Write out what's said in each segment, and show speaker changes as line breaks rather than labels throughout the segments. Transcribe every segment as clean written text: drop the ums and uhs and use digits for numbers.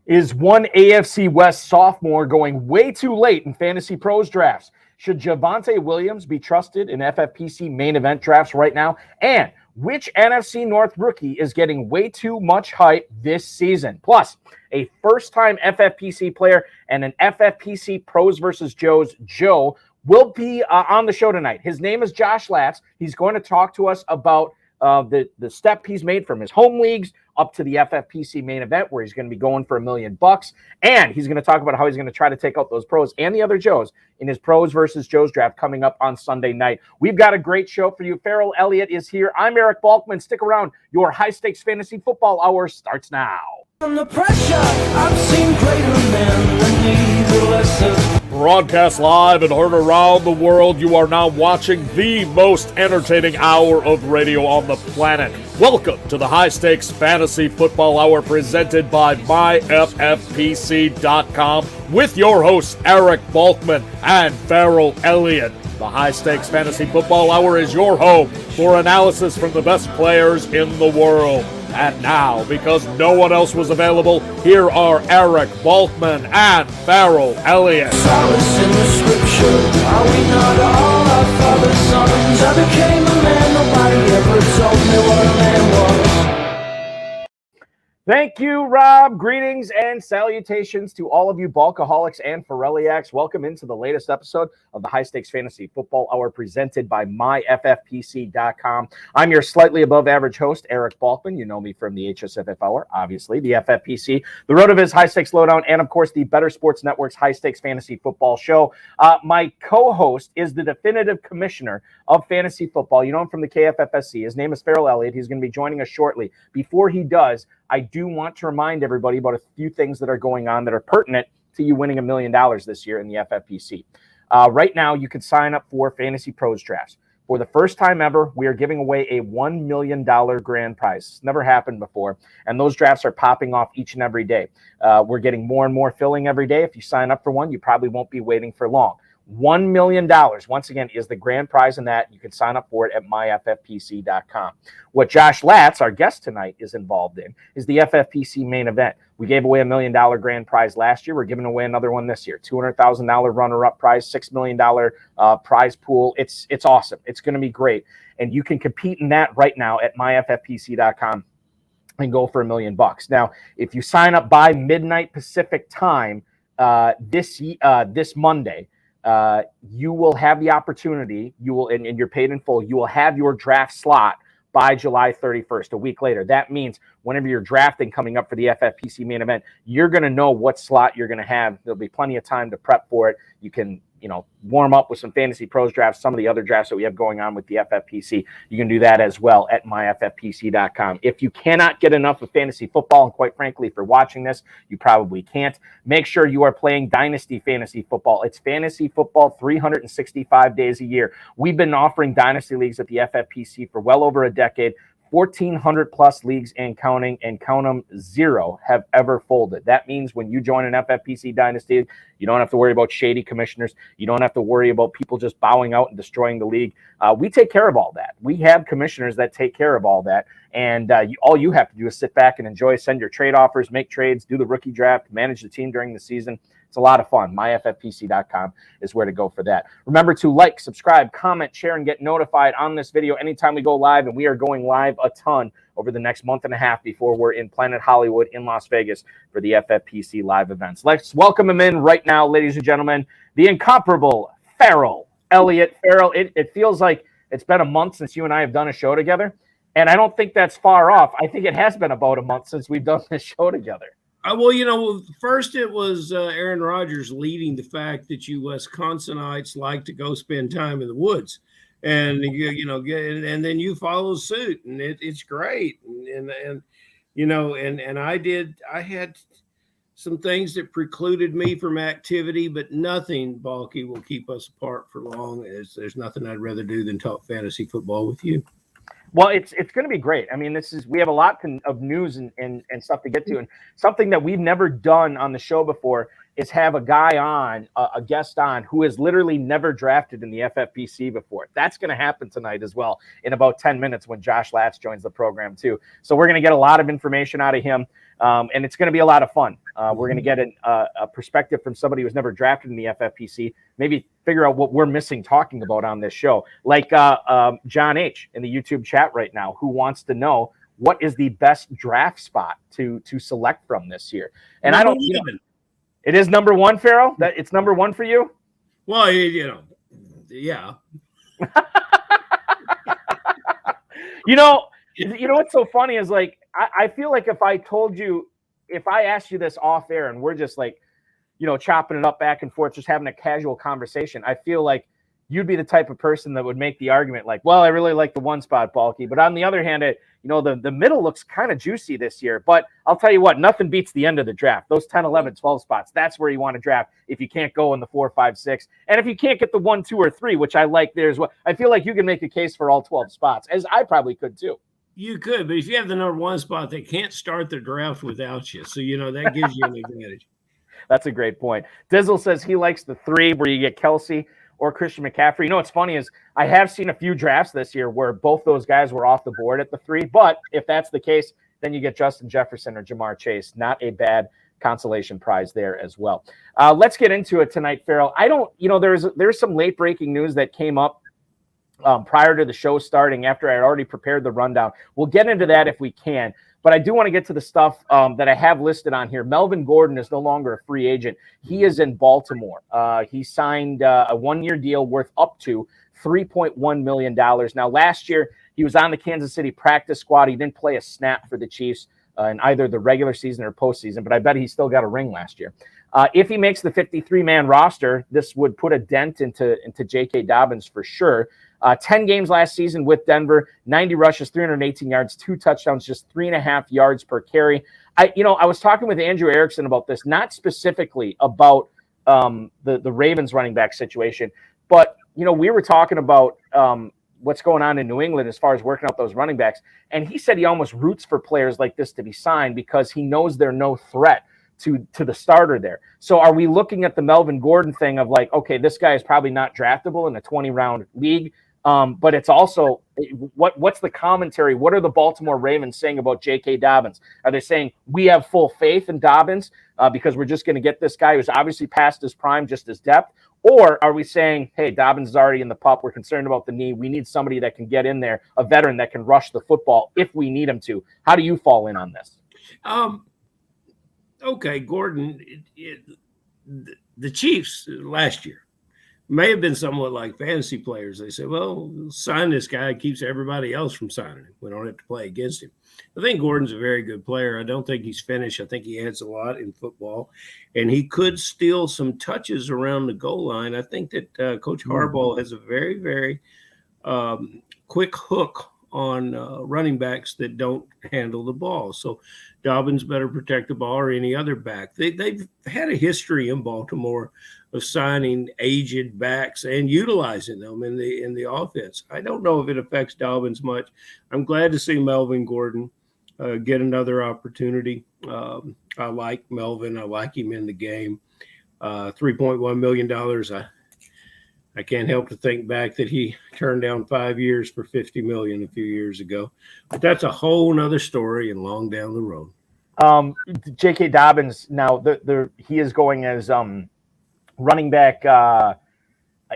Is one AFC West sophomore going way too late in fantasy pros drafts? Should Javonte Williams be trusted in FFPC main event drafts right now? And which NFC North rookie is getting way too much hype this season? Plus, a first-time FFPC player and an FFPC Pros versus Joes Joe will be on the show tonight. His name is Josh Latz. He's going to talk to us about the step he's made from his home leagues up to the FFPC main event where he's going to be going for $1 million. And he's going to talk about how he's going to try to take out those pros and the other Joes in his Pros versus Joes draft coming up on Sunday night. We've got a great show for you. Farrell Elliott is here. I'm Eric Balkman. Stick around. Your high-stakes fantasy football hour starts now.
From the pressure, I've seen greater men than me, the lesser.
Broadcast live and heard around the world, you are now watching the most entertaining hour of radio on the planet. Welcome to the High Stakes Fantasy Football Hour presented by MyFFPC.com with your hosts Eric Balkman and Farrell Elliott. The High Stakes Fantasy Football Hour is your home for analysis from the best players in the world. And now, because no one else was available, here are Eric Balkman and Farrell Elliott.
Solace in the scripture, are we not all our father's sons? I became a man, nobody ever told me what a man was.
Thank you, Rob. Greetings and salutations to all of you Balkaholics and Farelliacs. Welcome into the latest episode of the High Stakes Fantasy Football Hour presented by MyFFPC.com. I'm your slightly above average host, Eric Balkman. You know me from the HSFF Hour, obviously, the FFPC, the RotoViz High Stakes Lowdown, and of course, the Better Sports Network's High Stakes Fantasy Football Show. My co-host is the definitive commissioner of fantasy football. You know him from the KFFSC. His name is Farrell Elliott. He's going to be joining us shortly. Before he does, I do want to remind everybody about a few things that are going on that are pertinent to you winning $1 million this year in the FFPC. Right now, you can sign up for Fantasy Pros drafts. For the first time ever, we are giving away a $1 million grand prize. It's never happened before, and those drafts are popping off each and every day. We're getting more and more filling every day. If you sign up for one, you probably won't be waiting for long. $1 million, once again, is the grand prize in that. You can sign up for it at myffpc.com. What Josh Latz, our guest tonight, is involved in is the FFPC main event. We gave away $1 million grand prize last year. We're giving away another one this year. $200,000 runner-up prize, $6 million prize pool. It's awesome. It's going to be great. And you can compete in that right now at myffpc.com and go for $1 million. Now, if you sign up by midnight Pacific time this Monday, you will have the opportunity, and you're paid in full, you will have your draft slot by July 31st, a week later. That means whenever you're drafting coming up for the FFPC main event, you're going to know what slot you're going to have. There'll be plenty of time to prep for it. You can, warm up with some Fantasy Pros drafts, some of the other drafts that we have going on with the FFPC. You can do that as well at myffpc.com. If you cannot get enough of fantasy football, and quite frankly, if you're watching this, you probably can't, make sure you are playing Dynasty Fantasy Football. It's fantasy football 365 days a year. We've been offering Dynasty Leagues at the FFPC for well over a decade. 1,400 plus leagues and counting, and count them, 0 have ever folded. That means when you join an FFPC Dynasty, you don't have to worry about shady commissioners. You don't have to worry about people just bowing out and destroying the league. We take care of all that. We have commissioners that take care of all that. And all you have to do is sit back and enjoy, send your trade offers, make trades, do the rookie draft, manage the team during the season. It's a lot of fun. MyFFPC.com is where to go for that. Remember to like, subscribe, comment, share, and get notified on this video anytime we go live. And we are going live a ton over the next month and a half before we're in Planet Hollywood in Las Vegas for the FFPC live events. Let's welcome him in right now, ladies and gentlemen, the incomparable Farrell Elliott. Farrell, it feels like it's been a month since you and I have done a show together. And I don't think that's far off. I think it has been about a month since we've done this show together.
Well, first it was Aaron Rodgers leading the fact that you Wisconsinites like to go spend time in the woods, and and then you follow suit, and it's great, and I had some things that precluded me from activity, but nothing, Balky, will keep us apart for long. There's nothing I'd rather do than talk fantasy football with you.
Well, it's going to be great. I mean, we have a lot of news and stuff to get to, and something that we've never done on the show before is have a guy on, a guest on, who has literally never drafted in the FFPC before. That's going to happen tonight as well in about 10 minutes when Josh Latz joins the program too. So we're going to get a lot of information out of him, and it's going to be a lot of fun. We're going to get a perspective from somebody who's never drafted in the FFPC, maybe figure out what we're missing talking about on this show. Like John H. in the YouTube chat right now, who wants to know what is the best draft spot to select from this year. And I don't, it is number one, Farrell? That it's number one for you?
Well, yeah.
You know what's so funny is like, I feel like if I asked you this off air and we're just like, chopping it up back and forth, just having a casual conversation, I feel like you'd be the type of person that would make the argument like, well, I really like the one spot, Balky. But on the other hand, the middle looks kind of juicy this year. But I'll tell you what, nothing beats the end of the draft. Those 10, 11, 12 spots, that's where you want to draft if you can't go in the 4, 5, 6. And if you can't get the 1, 2, or 3, which I like there as well, I feel like you can make a case for all 12 spots, as I probably could too.
You could, but if you have the number one spot, they can't start the draft without you. So, that gives you an advantage.
That's a great point. Dizzle says he likes the 3 where you get Kelsey or Christian McCaffrey. What's funny is I have seen a few drafts this year where both those guys were off the board at the 3. But if that's the case, then you get Justin Jefferson or Jamar Chase. Not a bad consolation prize there as well. Let's get into it tonight, Farrell. There's some late breaking news that came up prior to the show starting after I had already prepared the rundown. We'll get into that if we can. But I do want to get to the stuff that I have listed on here. Melvin Gordon is no longer a free agent. He is in Baltimore. He signed a 1-year deal worth up to $3.1 million. Now, last year, he was on the Kansas City practice squad. He didn't play a snap for the Chiefs in either the regular season or postseason, but I bet he still got a ring last year. If he makes the 53-man roster, this would put a dent into J.K. Dobbins for sure. 10 games last season with Denver, 90 rushes, 318 yards, 2 touchdowns, just 3.5 yards per carry. I was talking with Andrew Erickson about this, not specifically about the Ravens running back situation, but, we were talking about what's going on in New England as far as working out those running backs. And he said he almost roots for players like this to be signed because he knows they're no threat to the starter there. So are we looking at the Melvin Gordon thing of like, okay, this guy is probably not draftable in a 20-round league, but it's also what's the commentary? What are the Baltimore Ravens saying about J.K. Dobbins? Are they saying we have full faith in Dobbins because we're just going to get this guy who's obviously past his prime, just his depth? Or are we saying, hey, Dobbins is already in the pup. We're concerned about the knee. We need somebody that can get in there, a veteran that can rush the football if we need him to. How do you fall in on this?
Okay, Gordon, the Chiefs last year may have been somewhat like fantasy players. They said, well, sign this guy. It keeps everybody else from signing him. We don't have to play against him. I think Gordon's a very good player. I don't think he's finished. I think he adds a lot in football, and he could steal some touches around the goal line. I think that Coach Harbaugh has a very, very quick hook on running backs that don't handle the ball. So Dobbins better protect the ball or any other back. They've had a history in Baltimore of signing aged backs and utilizing them in the offense. I don't know if it affects Dobbins much. I'm glad to see Melvin Gordon get another opportunity. I like Melvin. I like him in the game. $3.1 million. I can't help to think back that he turned down 5 years for $50 million a few years ago. But that's a whole nother story and long down the road.
J.K. Dobbins, now he is going as running back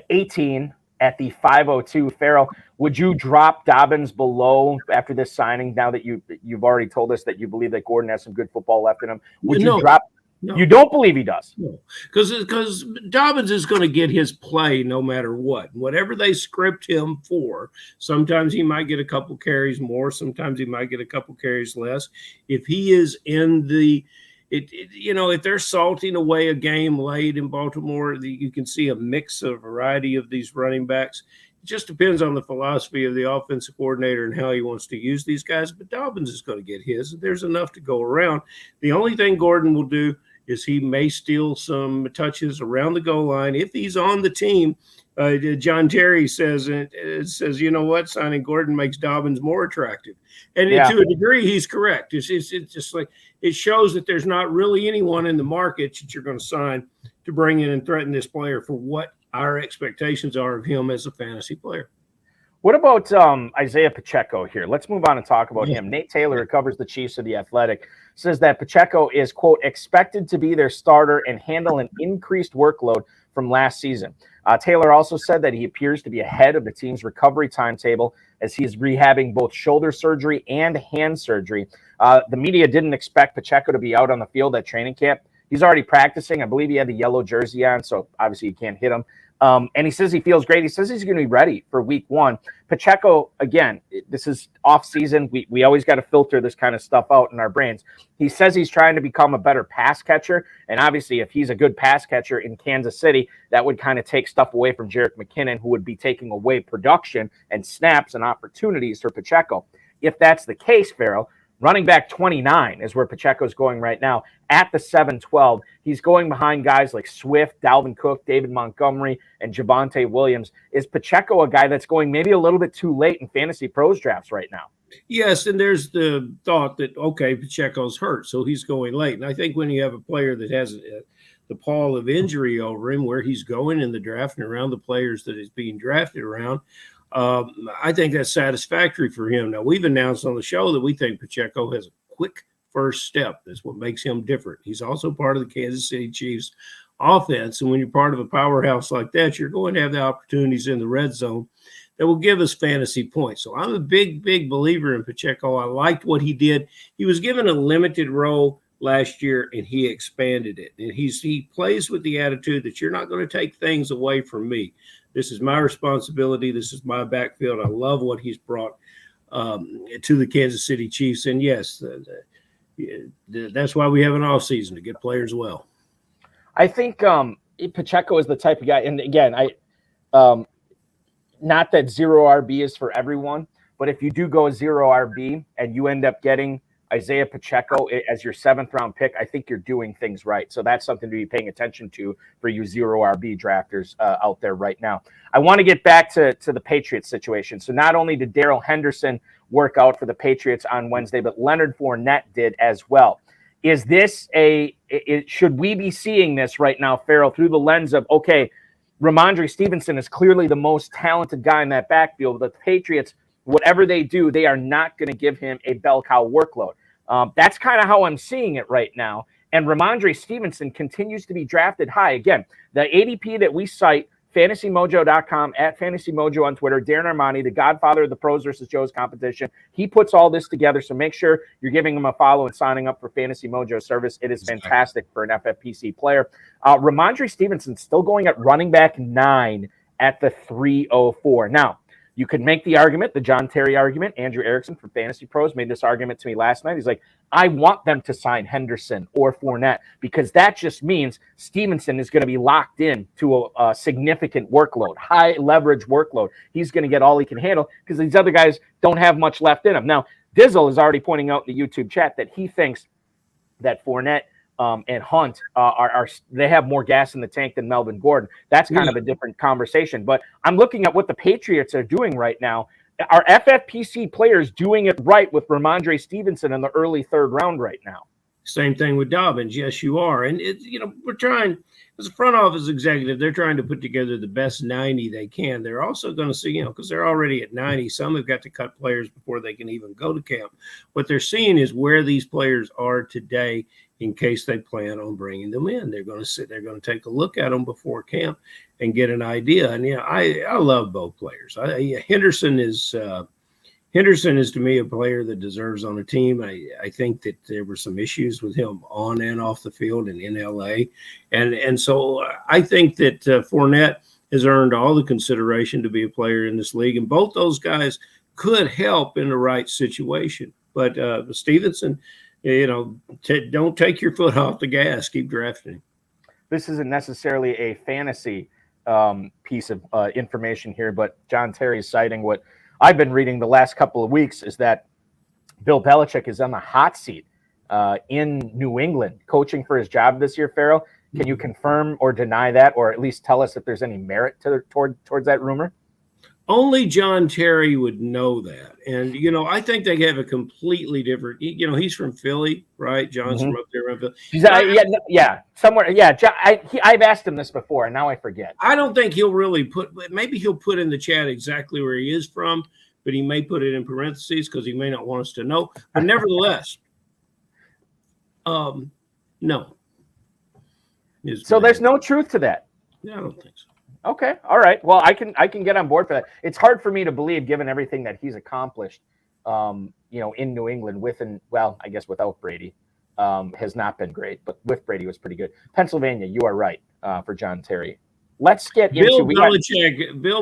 18 at the 502. Farrell, would you drop Dobbins below after this signing now that you've already told us that you believe that Gordon has some good football left in him? Would you drop? No. You don't believe he does?
No, because Dobbins is going to get his play no matter what. Whatever they script him for, sometimes he might get a couple carries more, sometimes he might get a couple carries less. If he is in if they're salting away a game late in Baltimore, you can see a variety of these running backs. It just depends on the philosophy of the offensive coordinator and how he wants to use these guys. But Dobbins is going to get his. There's enough to go around. The only thing Gordon will do is he may steal some touches around the goal line. If he's on the team, John Terry says, it says, you know what, signing Gordon makes Dobbins more attractive. And
Yeah.
to a degree, he's correct. It's just like it shows that there's not really anyone in the market that you're going to sign to bring in and threaten this player for what our expectations are of him as a fantasy player.
What about Isaiah Pacheco here? Let's move on and talk about him. Nate Taylor, who covers the Chiefs of The Athletic, says that Pacheco is, quote, expected to be their starter and handle an increased workload from last season. Taylor also said that he appears to be ahead of the team's recovery timetable as he is rehabbing both shoulder surgery and hand surgery. The media didn't expect Pacheco to be out on the field at training camp. He's already practicing. I believe he had the yellow jersey on, so obviously you can't hit him. And he says he feels great. He says he's going to be ready for week 1. Pacheco, again, this is off season. We always got to filter this kind of stuff out in our brains. He says he's trying to become a better pass catcher. And obviously, if he's a good pass catcher in Kansas City, that would kind of take stuff away from Jerick McKinnon, who would be taking away production and snaps and opportunities for Pacheco. If that's the case, Farrell, running back 29 is where Pacheco's going right now at the 7-12. He's going behind guys like Swift, Dalvin Cook, David Montgomery, and Javonte Williams. Is Pacheco a guy that's going maybe a little bit too late in fantasy pros drafts right now?
Yes, and there's the thought that, okay, Pacheco's hurt, so he's going late. And I think when you have a player that has the pall of injury over him, where he's going in the draft and around the players that is being drafted around, I think that's satisfactory for him. Now, we've announced on the show that we think Pacheco has a quick first step. That's what makes him different. He's also part of the Kansas City Chiefs offense. And when you're part of a powerhouse like that, you're going to have the opportunities in the red zone that will give us fantasy points. So I'm a big believer in Pacheco. I liked what he did. He was given a limited role last year, and he expanded it. And he plays with the attitude that you're not going to take things away from me. This is my responsibility. This is my backfield. I love what he's brought to the Kansas City Chiefs. And yes, that's why we have an off season to get players well.
I think Pacheco is the type of guy. And again, not that zero RB is for everyone, but if you do go zero RB and you end up getting Isaiah Pacheco as your 7th round pick, I think you're doing things right. So that's something to be paying attention to for you zero RB drafters out there right now. I want to get back to the Patriots situation. So not only did Darrell Henderson work out for the Patriots on Wednesday, but Leonard Fournette did as well. Is this should we be seeing this right now, Farrell, through the lens of, okay, Ramondre Stevenson is clearly the most talented guy in that backfield, but the Patriots, whatever they do, they are not going to give him a bell cow workload. That's kind of how I'm seeing it right now. And Ramondre Stevenson continues to be drafted high. Again, the ADP that we cite, fantasymojo.com, at FantasyMojo on Twitter, Darren Armani, the godfather of the pros versus Joe's competition. He puts all this together, so make sure you're giving him a follow and signing up for Fantasy Mojo service. It is fantastic for an FFPC player. Ramondre Stevenson still going at running back 9 at the 304. Now, you could make the argument, the John Terry argument. Andrew Erickson from Fantasy Pros made this argument to me last night. He's like, I want them to sign Henderson or Fournette because that just means Stevenson is going to be locked in to a significant workload, high leverage workload. He's going to get all he can handle because these other guys don't have much left in him. Now, Dizzle is already pointing out in the YouTube chat that he thinks that Fournette and Hunt they have more gas in the tank than Melvin Gordon. That's kind of a different conversation. But I'm looking at what the Patriots are doing right now. Are FFPC players doing it right with Ramondre Stevenson in the early 3rd round right now?
Same thing with Dobbins. Yes, you are. And we're trying, as a front office executive, they're trying to put together the best 90 they can. They're also going to see, because they're already at 90. Some have got to cut players before they can even go to camp. What they're seeing is where these players are today in case they plan on bringing them in. They're going to take a look at them before camp and get an idea. And I love both players. Henderson is to me a player that deserves on a team. I think that there were some issues with him on and off the field and in LA. And so I think that Fournette has earned all the consideration to be a player in this league. And both those guys could help in the right situation. But Stevenson, don't take your foot off the gas. Keep drafting.
This isn't necessarily a fantasy piece of information here, but John Terry is citing what I've been reading the last couple of weeks is that Bill Belichick is on the hot seat in New England, coaching for his job this year, Farrell. Can you confirm or deny that, or at least tell us if there's any merit towards that rumor?
Only John Terry would know that. And, I think they have a completely different, he's from Philly, right? John's from up there around Philly.
Somewhere. Yeah, I've asked him this before, and now I forget.
I don't think he'll really maybe he'll put in the chat exactly where he is from, but he may put it in parentheses because he may not want us to know. But nevertheless, no.
So there's no truth to that?
Yeah, I don't think so.
Okay. All right. Well, I can get on board for that. It's hard for me to believe, given everything that he's accomplished, in New England I guess without Brady, has not been great, but with Brady was pretty good. Pennsylvania, you are right for John Terry. Let's get
Bill Belichick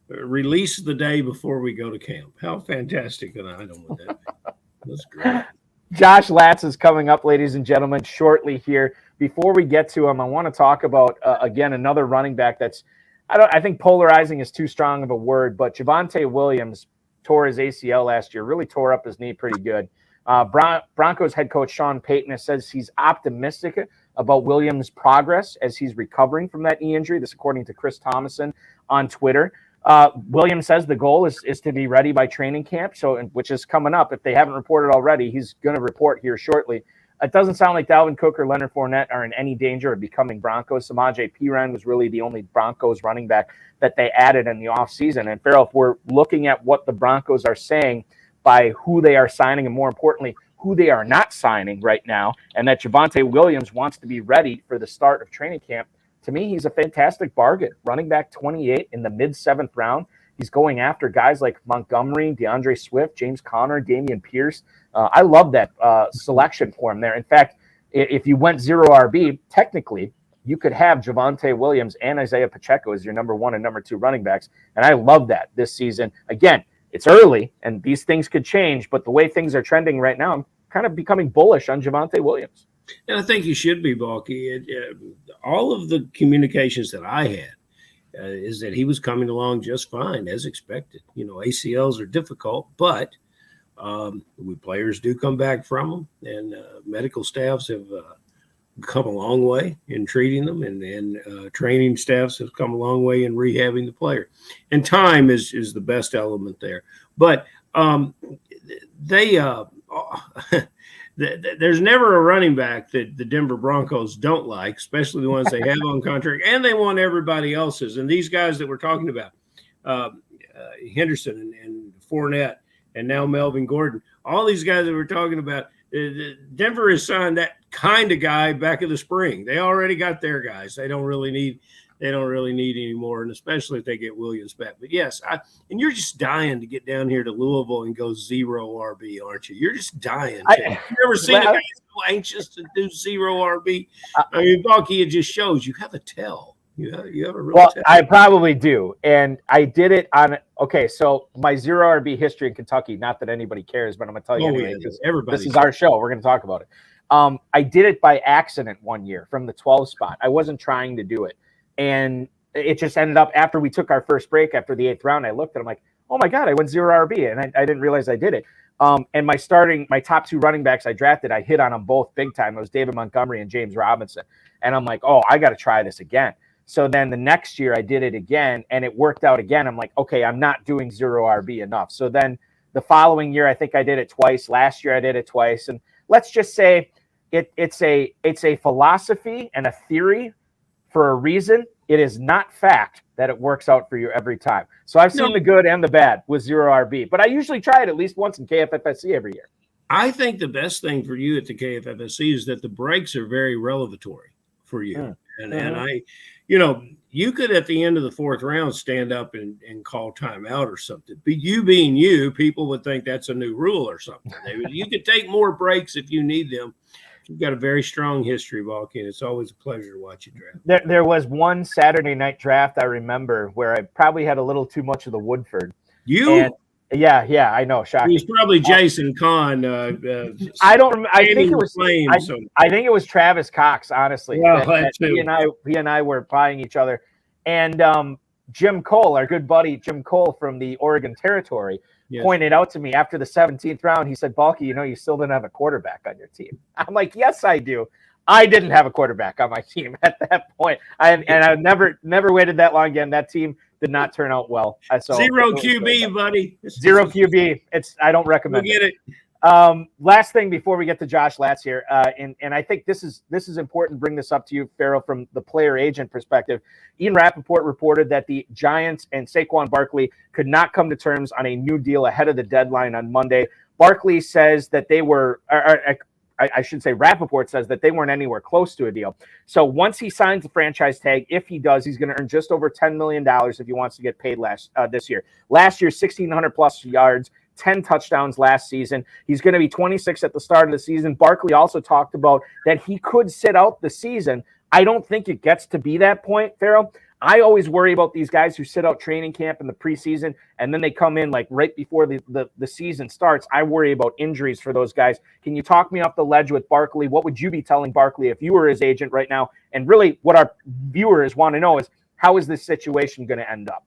released the day before we go to camp. How fantastic an item would that be? That's great.
Josh Latz is coming up, ladies and gentlemen, shortly here. Before we get to him, I want to talk about, again, another running back that's, I think polarizing is too strong of a word, but Javonte Williams tore his ACL last year, really tore up his knee pretty good. Broncos head coach Sean Payton says he's optimistic about Williams' progress as he's recovering from that knee injury. This according to Chris Thomason on Twitter. Williams says the goal is to be ready by training camp, which is coming up. If they haven't reported already, he's going to report here shortly. It doesn't sound like Dalvin Cook or Leonard Fournette are in any danger of becoming Broncos. Samaje Perine was really the only Broncos running back that they added in the offseason. And Farrell, if we're looking at what the Broncos are saying by who they are signing, and more importantly, who they are not signing right now, and that Javonte Williams wants to be ready for the start of training camp, to me, he's a fantastic bargain. Running back 28 in the mid-7th round. He's going after guys like Montgomery, DeAndre Swift, James Conner, Dameon Pierce. I love that selection for him there. In fact, if you went 0 RB, technically, you could have Javonte Williams and Isaiah Pacheco as your number 1 and number 2 running backs. And I love that this season. Again, it's early, and these things could change. But the way things are trending right now, I'm kind of becoming bullish on Javonte Williams.
And I think you should be, Balky. All of the communications that I had is that he was coming along just fine, as expected. ACLs are difficult, but players do come back from them, and medical staffs have come a long way in treating them, and training staffs have come a long way in rehabbing the player. And time is the best element there. But there's never a running back that the Denver Broncos don't like, especially the ones they have on contract, and they want everybody else's. And these guys that we're talking about, Henderson and Fournette, and now Melvin Gordon, all these guys that we're talking about, Denver has signed that kind of guy back in the spring. They already got their guys. They don't really need any more, and especially if they get Williams back. But yes, and you're just dying to get down here to Louisville and go 0 RB, aren't you? You're just dying. You've never seen a guy so anxious to do 0 RB. I mean, Balky, it just shows you have a tell. You have a real tell.
I probably do, and I did it on. Okay, so my 0 RB history in Kentucky. Not that anybody cares, but I'm going to tell you anyway. This is our show. We're going to talk about it. I did it by accident one year from the 12 spot. I wasn't trying to do it. And it just ended up after we took our first break after the 8th round, I looked and I'm like, oh my God, I went 0 RB. And I didn't realize I did it. And my top 2 running backs I drafted, I hit on them both big time. It was David Montgomery and James Robinson. And I'm like, oh, I got to try this again. So then the next year I did it again and it worked out again. I'm like, okay, I'm not doing 0 RB enough. So then the following year, I think I did it twice. Last year I did it twice. And let's just say it's a philosophy and a theory for a reason. It is not fact that it works out for you every time. So I've seen the good and the bad with 0 RB, but I usually try it at least once in KFFSC every year.
I think the best thing for you at the KFFSC is that the breaks are very revelatory for you. And I, you could at the end of the 4th round stand up and call timeout or something. But you being you, people would think that's a new rule or something. You could take more breaks if you need them. You've got a very strong history, Balky, and it's always a pleasure to watch you draft.
There was one Saturday night draft I remember where I probably had a little too much of the Woodford.
Yeah,
I know. Shocking.
It was probably Jason Kahn.
I don't remember. I think it was Travis Cox. Honestly, he and I were buying each other, and Jim Cole, our good buddy Jim Cole from the Oregon Territory, pointed out to me after the 17th round. He said, "Balky, you still didn't have a quarterback on your team." I'm like, "Yes, I do." I didn't have a quarterback on my team at that point. I never waited that long again. That team did not turn out well. So
Zero QB, buddy.
Zero QB. I don't recommend
We'll get it.
Last thing before we get to Josh Latz here, and I think this is important to bring this up to you, Farrell, from the player agent perspective. Ian Rappaport reported that the Giants and Saquon Barkley could not come to terms on a new deal ahead of the deadline on Monday. Barkley says that they were, I should say Rappaport says that they weren't anywhere close to a deal. So once he signs the franchise tag, if he does, he's going to earn just over $10 million if he wants to get paid this year. Last year, 1,600 plus yards, 10 touchdowns last season. He's going to be 26 at the start of the season. Barkley also talked about that he could sit out the season. I don't think it gets to be that point, Farrell. I always worry about these guys who sit out training camp in the preseason and then they come in like right before the season starts. I worry about injuries for those guys. Can you talk me off the ledge with Barkley? What would you be telling Barkley if you were his agent right now? And really what our viewers want to know is, how is this situation going to end up?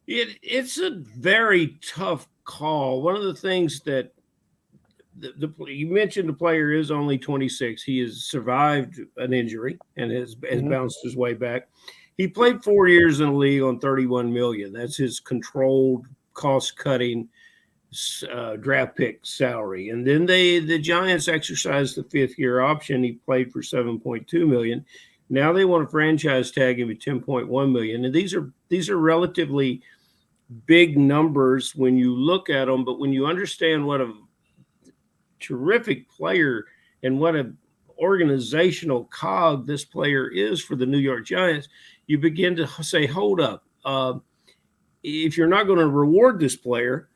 It's a very tough call. One of the things that you mentioned, the player is only 26. He has survived an injury and has bounced his way back. He played 4 years in the league on $31 million. That's his controlled, cost-cutting draft pick salary. And then the Giants exercised the fifth-year option. He played for $7.2 million. Now they want to franchise tag him at $10.1 million. And these are relatively big numbers when you look at them, but when you understand what a terrific player and what an organizational cog this player is for the New York Giants, you begin to say, hold up. If you're not going to reward this player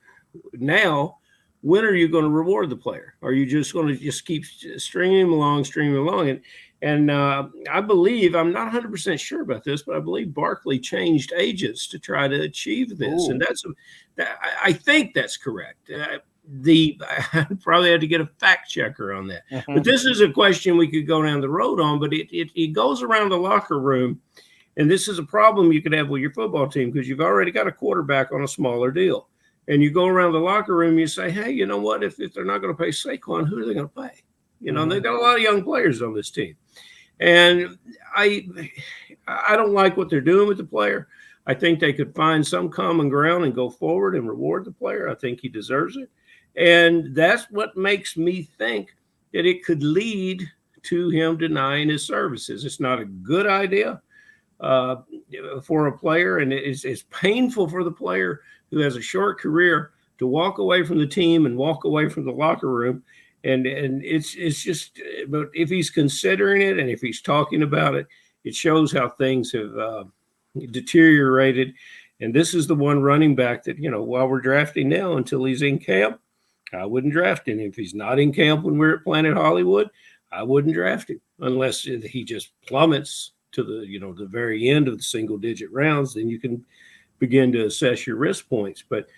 now, when are you going to reward the player? Are you just going to keep stringing him along? And I believe, I'm not 100% sure about this, but I believe Barkley changed agents to try to achieve this. Ooh. And I think that's correct. I probably had to get a fact checker on that. But this is a question we could go down the road on, but it goes around the locker room. And this is a problem you could have with your football team because you've already got a quarterback on a smaller deal. And you go around the locker room, you say, hey, you know what? If they're not going to pay Saquon, who are they going to pay? You know, they've got a lot of young players on this team. And I don't like what they're doing with the player. I think they could find some common ground and go forward and reward the player. I think he deserves it. And that's what makes me think that it could lead to him denying his services. It's not a good idea for a player, and it's painful for the player who has a short career to walk away from the team and walk away from the locker room. And it's just, but if he's considering it and if he's talking about it, it shows how things have deteriorated. And this is the one running back that, you know, while we're drafting now, until he's in camp, I wouldn't draft him. If he's not in camp when we're at Planet Hollywood, I wouldn't draft him unless he just plummets to the very end of the single digit rounds. Then you can begin to assess your risk points. But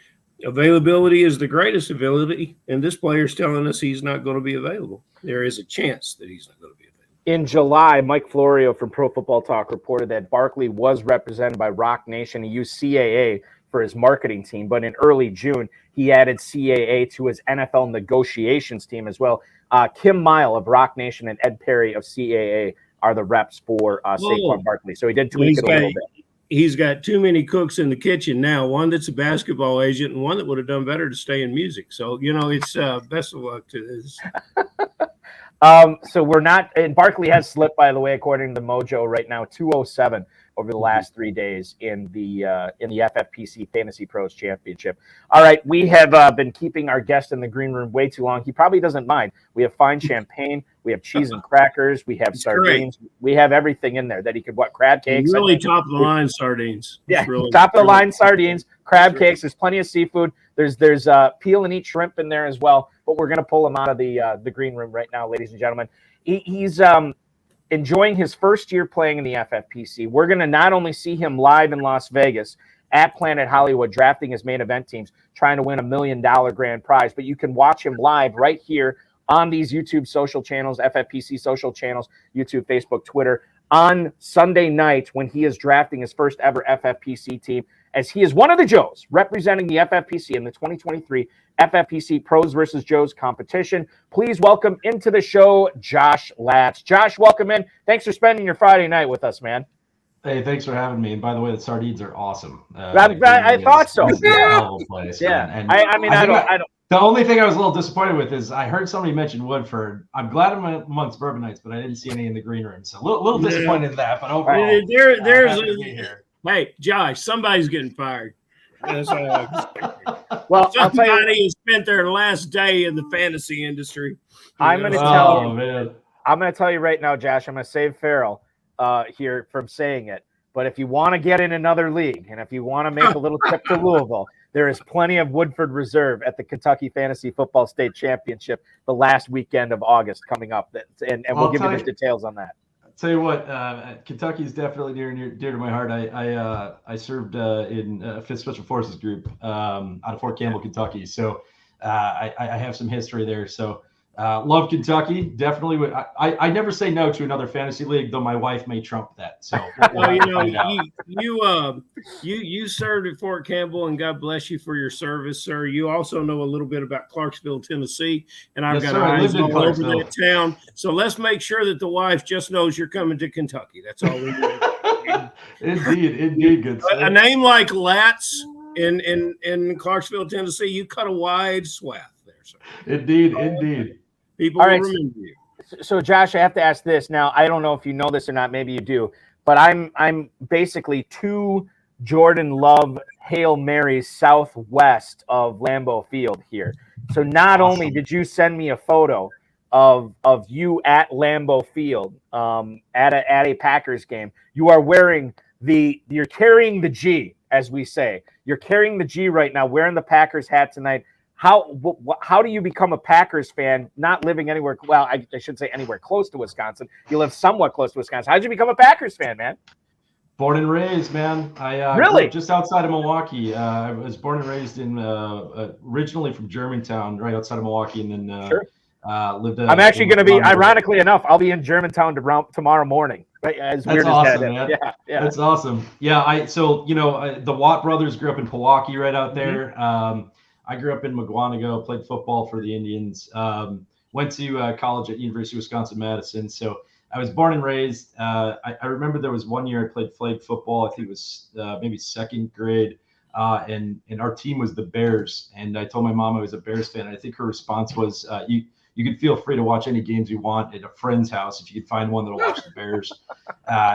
availability is the greatest ability, and this player is telling us he's not going to be available. There is a chance that he's not going to be available.
In July, Mike Florio from Pro Football Talk reported that Barkley was represented by Rock Nation. He used CAA for his marketing team, but in early June, he added CAA to his NFL negotiations team as well. Kim Mile of Rock Nation and Ed Perry of CAA are the reps for Saquon Barkley. So he did tweak it a little bit.
He's got too many cooks in the kitchen now, one that's a basketball agent and one that would have done better to stay in music. So, it's best of luck to this.
So we're not – and Barkley has slipped, by the way, according to Mojo right now, 207 over the last 3 days in the FFPC Fantasy Pros Championship. All right, we have been keeping our guest in the green room way too long. He probably doesn't mind. We have fine champagne. We have cheese and crackers. We have sardines. Great. We have everything in there that he could – crab cakes.
Really top-of-the-line sardines.
Yeah,
really,
top-of-the-line sardines, crab cakes. There's plenty of seafood. There's peel and eat shrimp in there as well. But we're going to pull him out of the green room right now, ladies and gentlemen. He's enjoying his first year playing in the FFPC. We're going to not only see him live in Las Vegas at Planet Hollywood, drafting his main event teams, trying to win $1 million grand prize, but you can watch him live right here on these YouTube social channels, FFPC social channels, YouTube, Facebook, Twitter, on Sunday night when he is drafting his first ever FFPC team, as he is one of the Joes representing the FFPC in the 2023 FFPC Pros versus Joes competition. Please welcome into the show, Josh Latz. Josh, welcome in. Thanks for spending your Friday night with us, man.
Hey, thanks for having me. And by the way, the sardines are awesome.
I thought so.
This is a hell of a place.
Yeah.
Man. And
I don't.
The only thing I was a little disappointed with is I heard somebody mention Woodford. I'm glad I'm amongst Bourbonites, but I didn't see any in the green room. So a little disappointed in that. But overall,
Hey, Josh, somebody's getting fired. That's all I can
Well,
somebody has spent their last day in the fantasy industry.
I'm going to tell you right now, Josh. I'm going to save Farrell here from saying it. But if you want to get in another league, and if you want to make a little trip to Louisville, there is plenty of Woodford Reserve at the Kentucky Fantasy Football State Championship the last weekend of August coming up. And we'll give you the details on that.
I'll tell you what, Kentucky is definitely dear to my heart. I served in 5th Special Forces Group out of Fort Campbell, Kentucky. So I have some history there. So love Kentucky. Definitely. I never say no to another fantasy league, though my wife may trump that. So
well, you served at Fort Campbell, and God bless you for your service, sir. You also know a little bit about Clarksville, Tennessee, and I've got eyes all over that town. So let's make sure that the wife just knows you're coming to Kentucky. That's all we need.
Indeed, good.
A name like Latz in Clarksville, Tennessee, you cut a wide swath there, sir.
Indeed.
People will remember you.
So, Josh, I have to ask this now. I don't know if you know this or not. Maybe you do, but I'm basically 2 Jordan Love Hail Marys southwest of Lambeau Field here. So, not only did you send me a photo of you at Lambeau Field at a Packers game, you are wearing you're carrying the G, as we say. You're carrying the G right now, wearing the Packers hat tonight. How do you become a Packers fan, not living anywhere? Well, I should say anywhere close to Wisconsin. You live somewhat close to Wisconsin. How did you become a Packers fan, man?
Born and raised, man. I
really
just outside of Milwaukee. I was born and raised in originally from Germantown, right outside of Milwaukee, and then lived.
I'm actually going to be, ironically enough, I'll be in Germantown tomorrow morning. Right? As weird
That's
as
awesome,
that
man.
Yeah,
that's awesome. Yeah, the Watt brothers grew up in Pewaukee, right out there. Mm-hmm. I grew up in Mugwanago, played football for the Indians, went to college at University of Wisconsin-Madison. So I was born and raised. I remember there was one year I played flag football. I think it was maybe 2nd grade. And our team was the Bears. And I told my mom I was a Bears fan. And I think her response was, you could feel free to watch any games you want at a friend's house if you could find one that'll watch the Bears.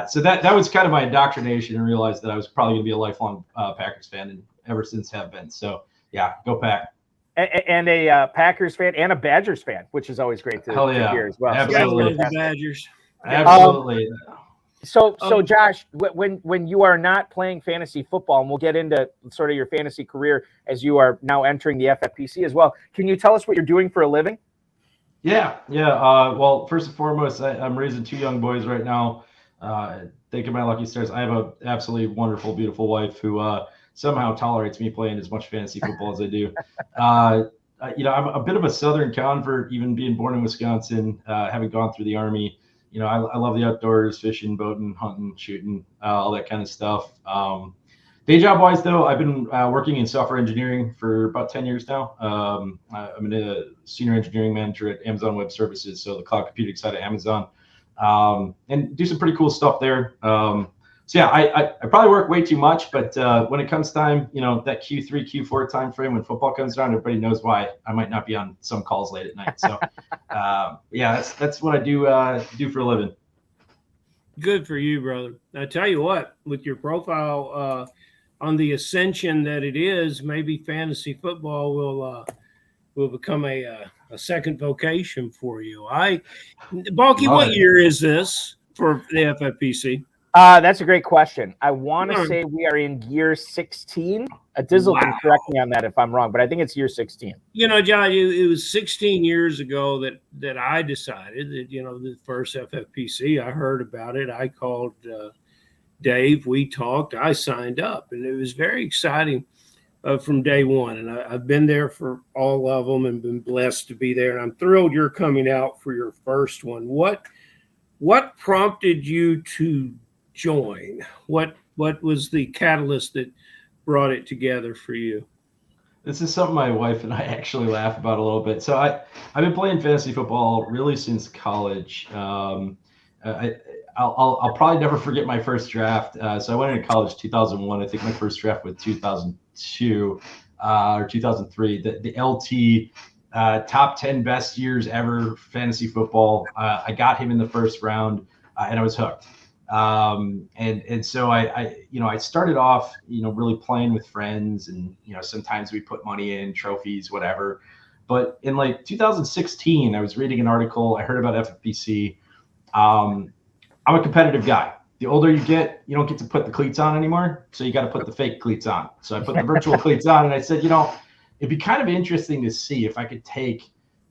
So that was kind of my indoctrination, and realized that I was probably going to be a lifelong Packers fan, and ever since have been. So yeah, go Pack.
And a Packers fan and a Badgers fan, which is always great to hear as well.
Absolutely.
So the Badgers.
Absolutely.
So Josh, when you are not playing fantasy football, and we'll get into sort of your fantasy career as you are now entering the FFPC as well, can you tell us what you're doing for a living?
Yeah. Well, first and foremost, I'm raising 2 young boys right now. Thinking my lucky stars. I have an absolutely wonderful, beautiful wife who somehow tolerates me playing as much fantasy football as I do. I'm a bit of a Southern convert, even being born in Wisconsin, having gone through the Army. I love the outdoors, fishing, boating, hunting, shooting, all that kind of stuff. Day job wise, though, I've been working in software engineering for about 10 years now. I'm a senior engineering manager at Amazon Web Services, so the cloud computing side of Amazon, and do some pretty cool stuff there. So yeah, I probably work way too much, but when it comes time, that Q3, Q4 time frame when football comes around, everybody knows why I might not be on some calls late at night. So yeah, that's what I do for a living.
Good for you, brother. I tell you what, with your profile on the ascension that it is, maybe fantasy football will become a second vocation for you. Balky, what year is this for the FFPC?
That's a great question. I want to say we are in year 16. Dizzle can correct me on that if I'm wrong, but I think it's year 16.
John, it was 16 years ago that I decided that, the first FFPC, I heard about it. I called Dave. We talked. I signed up, and it was very exciting from day one. And I've been there for all of them and been blessed to be there. And I'm thrilled you're coming out for your first one. What prompted you to join? What was the catalyst that brought it together for you?
This is something my wife and I actually laugh about a little bit. So I've been playing fantasy football really since college. I'll probably never forget my first draft. So I went into college 2001. I think my first draft was 2002 or 2003. The LT top 10 best years ever fantasy football. I got him in the first round, and I was hooked. And so I started off, really playing with friends, and, sometimes we put money in, trophies, whatever. But in like 2016, I was reading an article. I heard about FFPC. I'm a competitive guy. The older you get, you don't get to put the cleats on anymore. So you got to put the fake cleats on. So I put the virtual cleats on, and I said, it'd be kind of interesting to see if I could take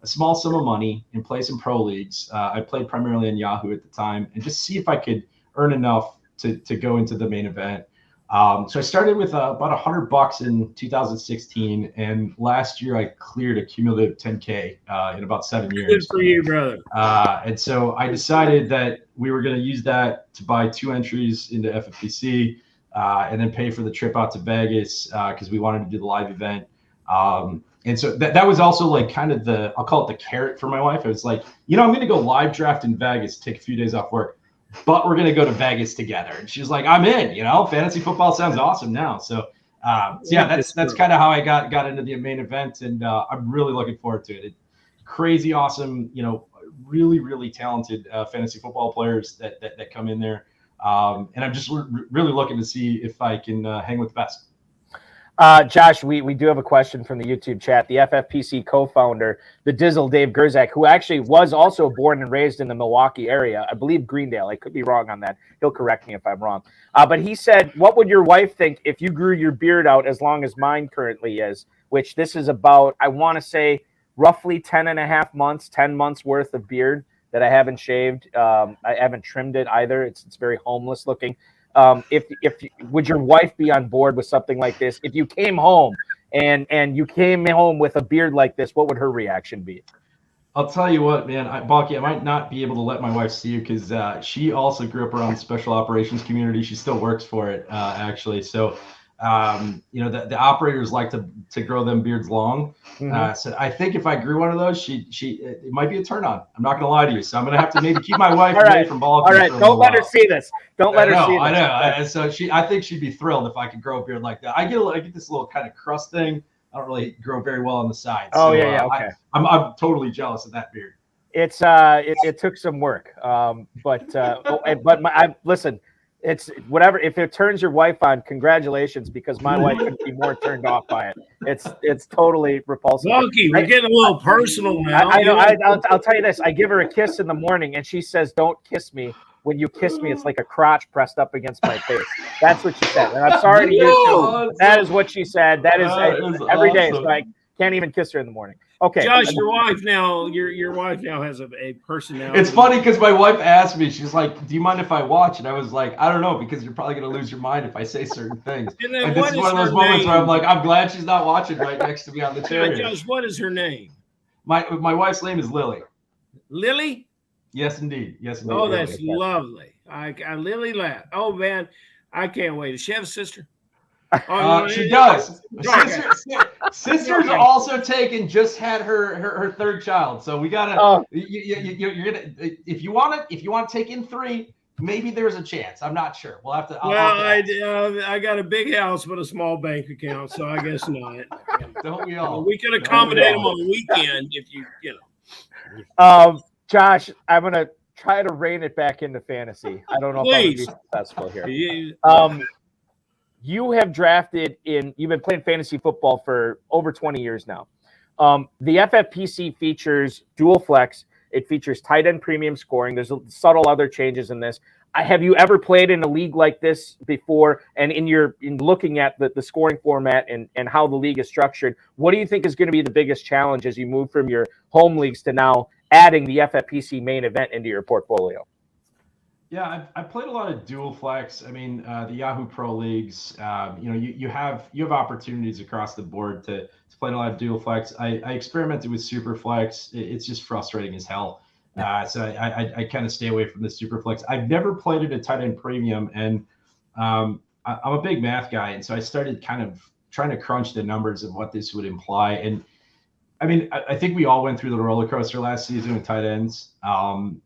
a small sum of money and play some pro leagues. I played primarily on Yahoo at the time, and just see if I could earn enough to go into the main event. So I started with about $100 in 2016, and last year I cleared a cumulative 10K in about 7 years.
Good for you, brother.
And so I decided that we were going to use that to buy 2 entries into FFPC, and then pay for the trip out to Vegas because we wanted to do the live event. And so that was also like kind of I'll call it the carrot for my wife. It was like, I'm going to go live draft in Vegas, take a few days off work, but we're going to go to Vegas together. And she's like, I'm in, fantasy football sounds awesome now. So that's kind of how I got into the main event. And I'm really looking forward to it. Crazy awesome, really, really talented fantasy football players that come in there. And I'm just really looking to see if I can hang with the best.
Josh, we do have a question from the YouTube chat. The FFPC co-founder, the Dizzle Dave Gerzak, who actually was also born and raised in the Milwaukee area, I believe Greendale. I could be wrong on that. He'll correct me if I'm wrong. But he said, what would your wife think if you grew your beard out as long as mine currently is, which this is about, I want to say, roughly 10 and a half months, 10 months worth of beard that I haven't shaved. I haven't trimmed it either. It's very homeless looking. If would your wife be on board with something like this? If you came home and you came home with a beard like this, what would her reaction be?
I'll tell you what, man, Balky, I might not be able to let my wife see you because she also grew up around the special operations community. She still works for it, actually. So, the operators like to grow them beards long.
Mm-hmm.
So I think if I grew one of those, it might be a turn on. I'm not going to lie to you. So I'm going to have to maybe keep my wife away from Balky.
All right, don't let her see this. Don't let her see this.
I know. So I think she'd be thrilled if I could grow a beard like that. I get this little kind of crust thing. I don't really grow very well on the sides.
Oh, yeah, okay.
I'm totally jealous of that beard.
It's it took some work, listen. It's whatever. If it turns your wife on, congratulations, because my wife couldn't be more turned off by it. It's totally repulsive.
Lucky, we're getting a little personal now.
I know. I'll tell you this. I give her a kiss in the morning, and she says, "Don't kiss me. When you kiss me, it's like a crotch pressed up against my face." That's what she said. And I'm sorry to you. That is what she said. That is every day. So I can't even kiss her in the morning. Okay,
Josh, your wife now has a personality.
It's funny because my wife asked me, she's like, "Do you mind if I watch?" And I was like, "I don't know, because you're probably gonna lose your mind if I say certain things." And this is one of those moments where I'm like, "I'm glad she's not watching right next to me on the chair."
Josh, what is her name?
My wife's name is Lily.
Lily?
Yes, indeed. Yes, indeed.
Oh, that's lovely. Lily Latz. Oh man, I can't wait. Does she have a sister?
She does. Sister's also just had her third child, so we gotta. You're gonna if you want to take in 3, maybe there's a chance. I'm not sure. We'll have to.
I got a big house but a small bank account, so I guess not.
Don't we all?
We could accommodate them on the weekend if you know.
Josh, I'm gonna try to rein it back into fantasy. I don't know if I'm gonna be successful here. You have you've been playing fantasy football for over 20 years now. The FFPC features dual flex. It features tight end premium scoring. There's subtle other changes in this. Have you ever played in a league like this before? And in looking at the scoring format and how the league is structured, what do you think is going to be the biggest challenge as you move from your home leagues to now adding the FFPC main event into your portfolio?
Yeah, I've played a lot of dual flex. I mean, the Yahoo Pro leagues. You have opportunities across the board to play a lot of dual flex. I experimented with super flex. It's just frustrating as hell. So I kind of stay away from the super flex. I've never played at a tight end premium, and I'm a big math guy, and so I started kind of trying to crunch the numbers of what this would imply. And I mean, I think we all went through the roller coaster last season with tight ends. And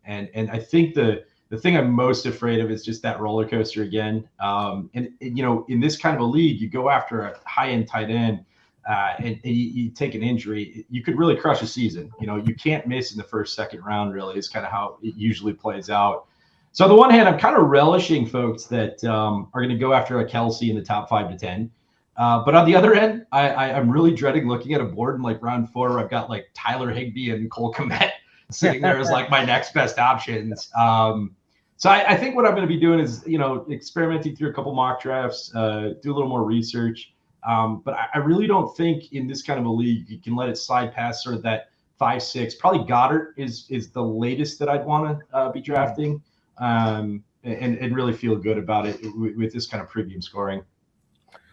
I think the thing I'm most afraid of is just that roller coaster again. And you know, in this kind of a league, you go after a high-end tight end, and you take an injury, you could really crush a season. You know, you can't miss in the first, second round, really, is kind of how it usually plays out. So on the one hand, I'm kind of relishing folks that are going to go after a Kelsey in the top 5 to 10. But on the other end, I'm really dreading looking at a board in like round 4 where I've got like Tyler Higbee and Cole Kmet sitting there as like my next best options. So I think what I'm going to be doing is, you know, experimenting through a couple mock drafts, do a little more research. But I really don't think in this kind of a league you can let it slide past sort of that 5-6. Probably Goddard is the latest that I'd want to be drafting, and really feel good about it with this kind of premium scoring.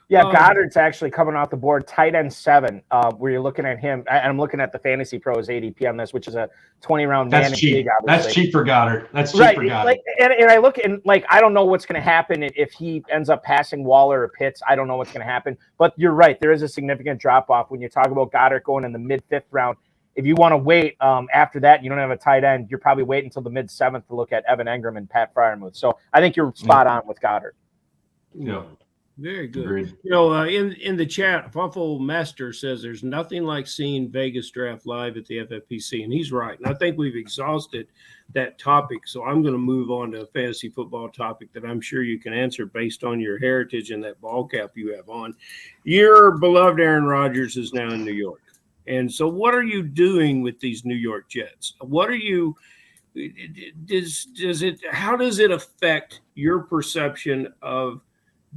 Yeah, Goddard's actually coming off the board, tight end 7, where you're looking at him. And I'm looking at the Fantasy Pros ADP on this, which is a 20-round man.
That's cheap.
League,
that's cheap for Goddard. That's cheap for Goddard.
Like, and I look and like, I don't know what's going to happen if he ends up passing Waller or Pitts. I don't know what's going to happen. But you're right. There is a significant drop-off when you talk about Goddard going in the mid-5th round. If you want to wait after that, you don't have a tight end, you're probably waiting until the mid-7th to look at Evan Engram and Pat Freiermuth. So I think you're spot on with Goddard.
Yeah.
Very good.
Agreed.
You know, in the chat, Fuffle Master says there's nothing like seeing Vegas draft live at the FFPC, and he's right. And I think we've exhausted that topic, so I'm going to move on to a fantasy football topic that I'm sure you can answer based on your heritage and that ball cap you have on. Your beloved Aaron Rodgers is now in New York, and so what are you doing with these New York Jets? What are you? How does it affect your perception of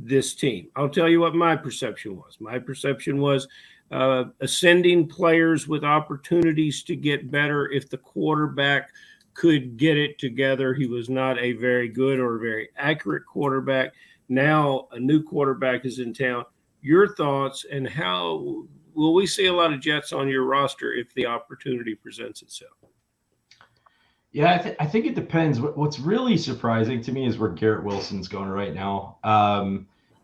this team? I'll tell you what my perception was. My perception was ascending players with opportunities to get better if the quarterback could get it together. He was not a very good or a very accurate quarterback. Now a new quarterback is in town. Your thoughts, and how will we see a lot of Jets on your roster if the opportunity presents itself?
Yeah, I think it depends. What's really surprising to me is where Garrett Wilson's going right now.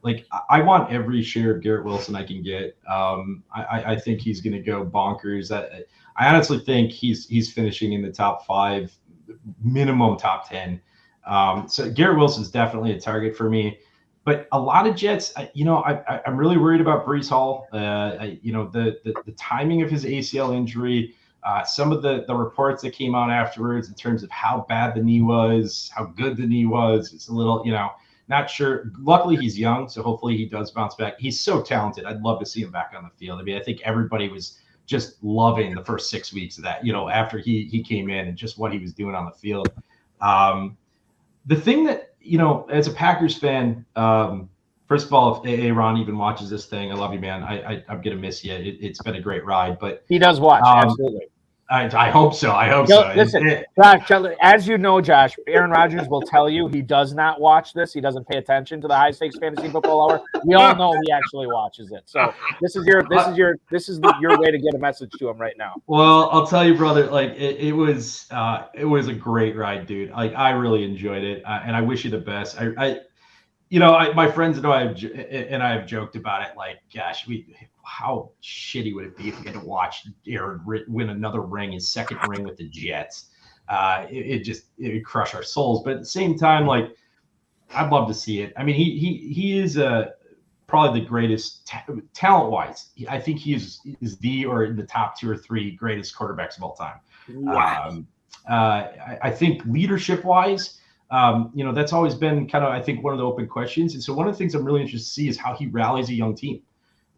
Like, I want every share of Garrett Wilson I can get. I think he's going to go bonkers. I honestly think he's finishing in the top 5, minimum top 10. So Garrett Wilson's definitely a target for me. But a lot of Jets, I'm really worried about Breece Hall. The timing of his ACL injury. Some of the reports that came out afterwards in terms of how bad the knee was, how good the knee was, it's a little, not sure. Luckily, he's young, so hopefully he does bounce back. He's so talented. I'd love to see him back on the field. I mean, I think everybody was just loving the first 6 weeks of that, after he came in and just what he was doing on the field. The thing that, as a Packers fan, first of all, if Aaron even watches this thing, I love you, man. I'm going to miss you. It's been a great ride. But
he does watch, absolutely.
I hope so. I hope so.
Listen, Josh, as you know, Josh, Aaron Rodgers will tell you he does not watch this. He doesn't pay attention to the High Stakes Fantasy Football Hour. We all know he actually watches it. So this is your way to get a message to him right now.
Well, I'll tell you, brother. Like it was a great ride, dude. Like I really enjoyed it, and I wish you the best. My friends know I have joked about it. Like, gosh, how shitty would it be if we had to watch Aaron win another ring, his second ring with the Jets? It would crush our souls. But at the same time, like, I'd love to see it. I mean, he is probably the greatest talent-wise. I think he is or in the top 2 or 3 greatest quarterbacks of all time.
Wow.
I think leadership-wise, that's always been kind of, I think, one of the open questions. And so one of the things I'm really interested to see is how he rallies a young team.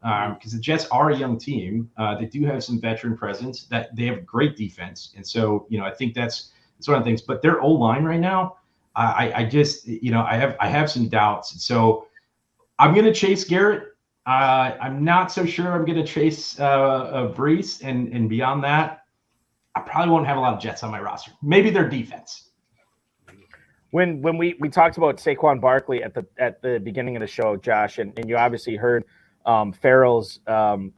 Because the Jets are a young team. They do have some veteran presence. That they have great defense. And so, I think that's one of the things. But their O-line right now, I have some doubts. And so I'm going to chase Garrett. I'm not so sure I'm going to chase Breece. And beyond that, I probably won't have a lot of Jets on my roster. Maybe their defense.
When we talked about Saquon Barkley at the beginning of the show, Josh, and you obviously heard Farrell's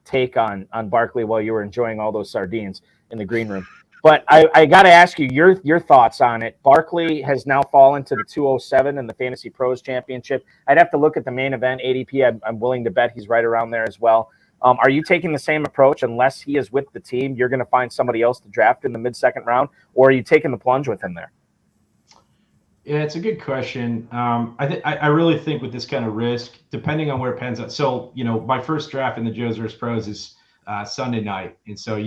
take on Barkley while you were enjoying all those sardines in the green room. But I got to ask you your thoughts on it. Barkley has now fallen to the 207 in the Fantasy Pros Championship. I'd have to look at the main event ADP. I'm willing to bet he's right around there as well. Are you taking the same approach? Unless he is with the team, you're going to find somebody else to draft in the mid-second round, or are you taking the plunge with him there?
Yeah, it's a good question. I really think with this kind of risk, depending on where it pans out. So, my first draft in the Joe's vs. Pros is Sunday night. And so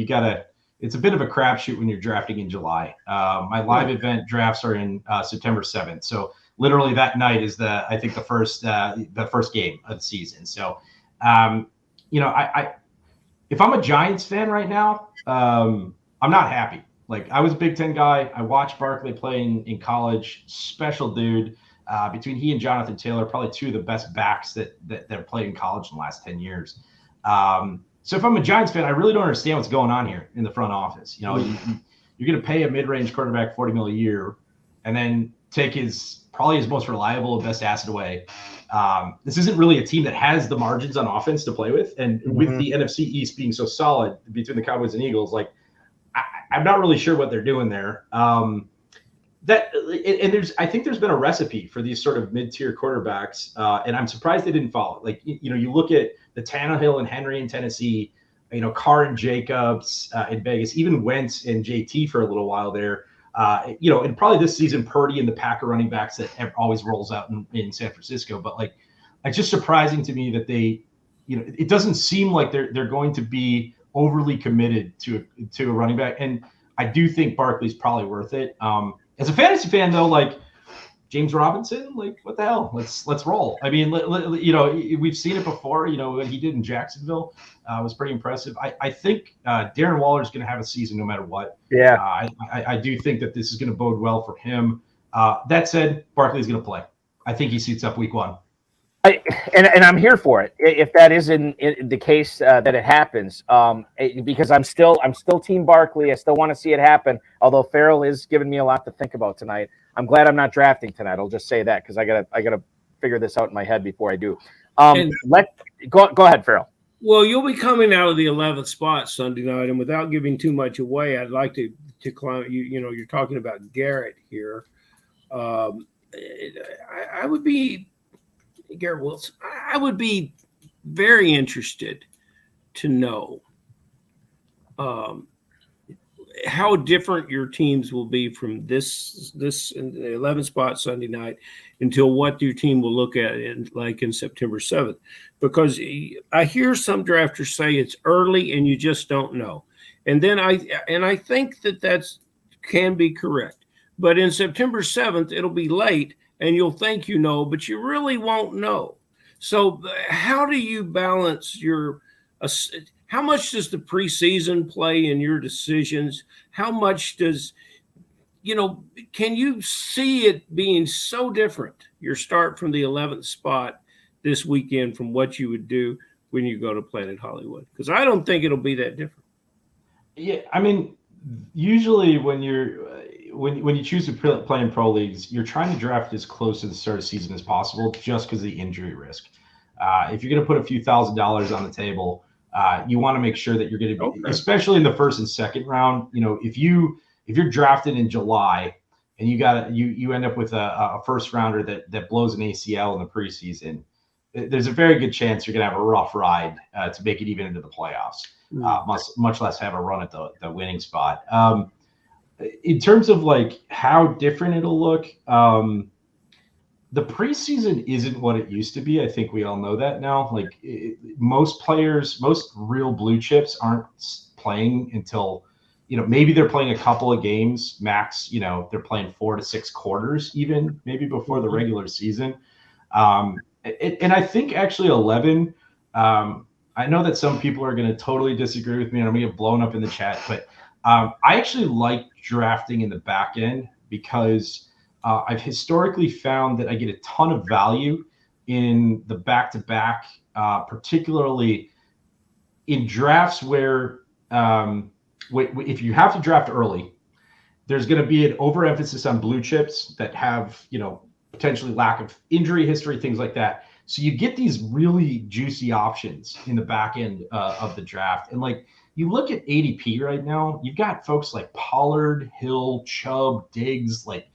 it's a bit of a crapshoot when you're drafting in July. My live event drafts are in September 7th. So literally that night is the first game of the season. So, if I'm a Giants fan right now, I'm not happy. Like, I was a Big Ten guy. I watched Barkley play in college. Special dude. Between he and Jonathan Taylor, probably two of the best backs that have played in college in the last 10 years. So if I'm a Giants fan, I really don't understand what's going on here in the front office. You're going to pay a mid-range quarterback $40 million a year, and then take probably his most reliable and best asset away. This isn't really a team that has the margins on offense to play with, and with the NFC East being so solid between the Cowboys and Eagles, like, I'm not really sure what they're doing there. I think there's been a recipe for these sort of mid-tier quarterbacks, and I'm surprised they didn't follow. Like, you look at the Tannehill and Henry in Tennessee, Carr and Jacobs in Vegas, even Wentz and JT for a little while there. And probably this season, Purdy and the Packer running backs that always rolls out in San Francisco. But like, it's just surprising to me that they, it doesn't seem like they're going to be overly committed to a running back. And I do think Barkley's probably worth it. As a fantasy fan, though, like James Robinson, like, what the hell? Let's roll. I mean, we've seen it before. What he did in Jacksonville was pretty impressive. I think Darren Waller's going to have a season no matter what.
Yeah.
I do think that this is going to bode well for him. That said, Barkley's going to play. I think he suits up week 1.
And I'm here for it if that is in the case that it happens, because I'm still Team Barkley. I still want to see it happen. Although Farrell is giving me a lot to think about tonight. I'm glad I'm not drafting tonight. I'll just say that because I gotta figure this out in my head before I do. Go ahead, Farrell.
Well, you'll be coming out of the 11th spot Sunday night, and without giving too much away, I'd like to climb. You're talking about Garrett here. I would be. Garrett Wilson, I would be very interested to know how different your teams will be from this in the 11th spot Sunday night until what your team will look at in September 7th. Because I hear some drafters say it's early and you just don't know. And then I think that can be correct. But in September 7th, it'll be late. And you'll think but you really won't know. So how do you balance how much does the preseason play in your decisions? How much does, can you see it being so different, your start from the 11th spot this weekend from what you would do when you go to Planet Hollywood? Because I don't think it'll be that different.
Yeah, I mean, usually when you choose to play in pro leagues, you're trying to draft as close to the start of the season as possible, just because of the injury risk. If you're going to put a few $1,000s on the table, you want to make sure that you're going to be, especially in the first and second round. If you're drafted in July and you end up with a first rounder that blows an ACL in the preseason, there's a very good chance you're going to have a rough ride to make it even into the playoffs. Much less have a run at the winning spot. In terms of like how different it'll look, the preseason isn't what it used to be. I think we all know that now. Like most real blue chips aren't playing until, maybe they're playing a couple of games max. They're playing 4 to 6 quarters, even maybe before the regular season. And I think actually 11. I know that some people are going to totally disagree with me, and I'm going to get blown up in the chat, but I actually like drafting in the back end because I've historically found that I get a ton of value in the back-to-back, particularly in drafts where if you have to draft early, there's going to be an overemphasis on blue chips that have, potentially lack of injury history, things like that. So you get these really juicy options in the back end of the draft. And like you look at ADP right now, you've got folks like Pollard, Hill, Chubb, Diggs. Like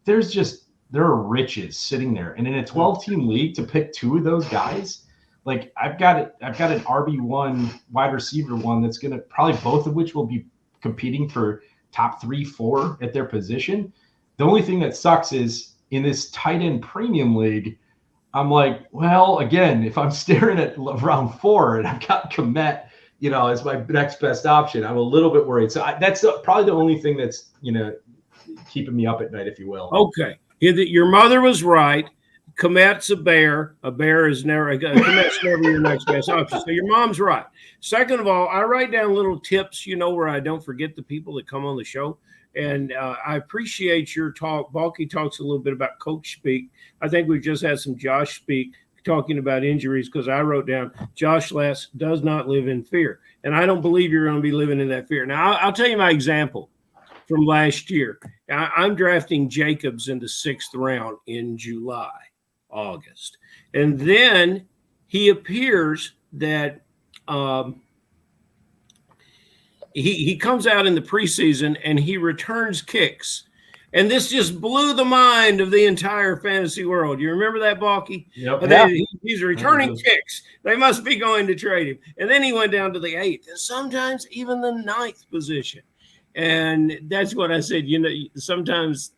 there are riches sitting there. And in a 12-team league to pick 2 of those guys, like I've got an RB1 wide receiver one that's going to probably both of which will be competing for top 3, 4 at their position. The only thing that sucks is in this tight end premium league, I'm like, well, again, if I'm staring at round 4 and I've got Komet, as my next best option, I'm a little bit worried. So that's probably the only thing that's, keeping me up at night, if you will.
Okay. Your mother was right. Komet's a bear. A bear is Komet's never your next best option. So your mom's right. Second of all, I write down little tips, where I don't forget the people that come on the show. And I appreciate your talk. Balky talks a little bit about coach speak. I think we've just had some Josh speak talking about injuries because I wrote down Josh Latz does not live in fear. And I don't believe you're going to be living in that fear. Now, I'll tell you my example from last year. I'm drafting Jacobs in the 6th round in July, August. And then he appears that he comes out in the preseason and he returns kicks. And this just blew the mind of the entire fantasy world. You remember that, Balky?
Yep.
He's returning kicks. They must be going to trade him. And then he went down to the 8th, and sometimes even the 9th position. And that's what I said. Sometimes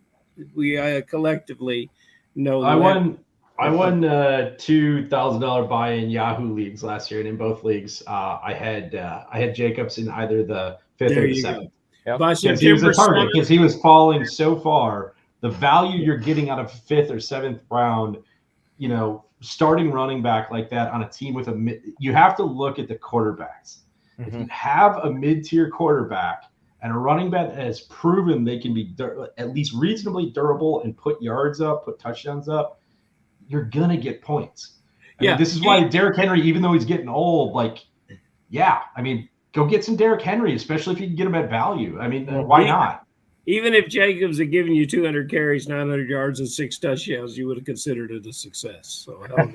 we collectively know.
I won $2,000 buy-in Yahoo leagues last year, and in both leagues, I had Jacobs in either the 5th or the 7th.
Yep.
Because he was a target, because he was falling so far. The value you're getting out of 5th or 7th round, starting running back like that on a team with you have to look at the quarterbacks. Mm-hmm. If you have a mid-tier quarterback and a running back that has proven they can be at least reasonably durable and put yards up, put touchdowns up, you're going to get points. I mean, this is why Derrick Henry, even though he's getting old, go get some Derrick Henry, especially if you can get him at value. I mean, why not?
Even if Jacobs had given you 200 carries, 900 yards, and 6 touchdowns, you would have considered it a success. So,
and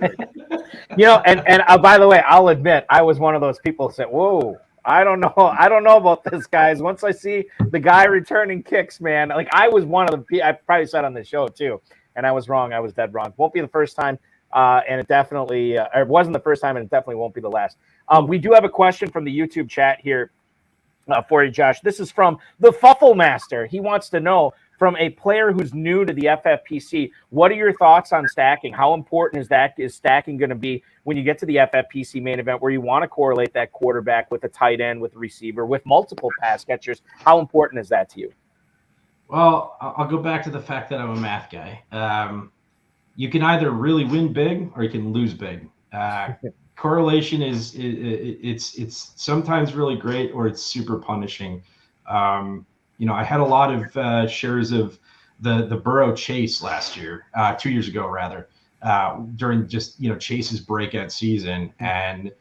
by the way, I'll admit, I was one of those people that said, whoa, I don't know about this, guys. Once I see the guy returning kicks, man, like I was one of the, I probably said on the show too, and I was wrong. I was dead wrong. Won't be the first time. And it definitely, it wasn't the first time, and it definitely won't be the last. We do have a question from the YouTube chat here for you, Josh. This is from the Fuffle Master. He wants to know, from a player who's new to the FFPC, what are your thoughts on stacking? How important is stacking going to be when you get to the FFPC main event, where you want to correlate that quarterback with a tight end, with a receiver, with multiple pass catchers? How important is that to you?
Well, I'll go back to the fact that I'm a math guy. You can either really win big or you can lose big. Correlation it's sometimes really great, or it's super punishing. I had a lot of shares of the Burrow Chase last year, 2 years ago rather, during just Chase's breakout season, and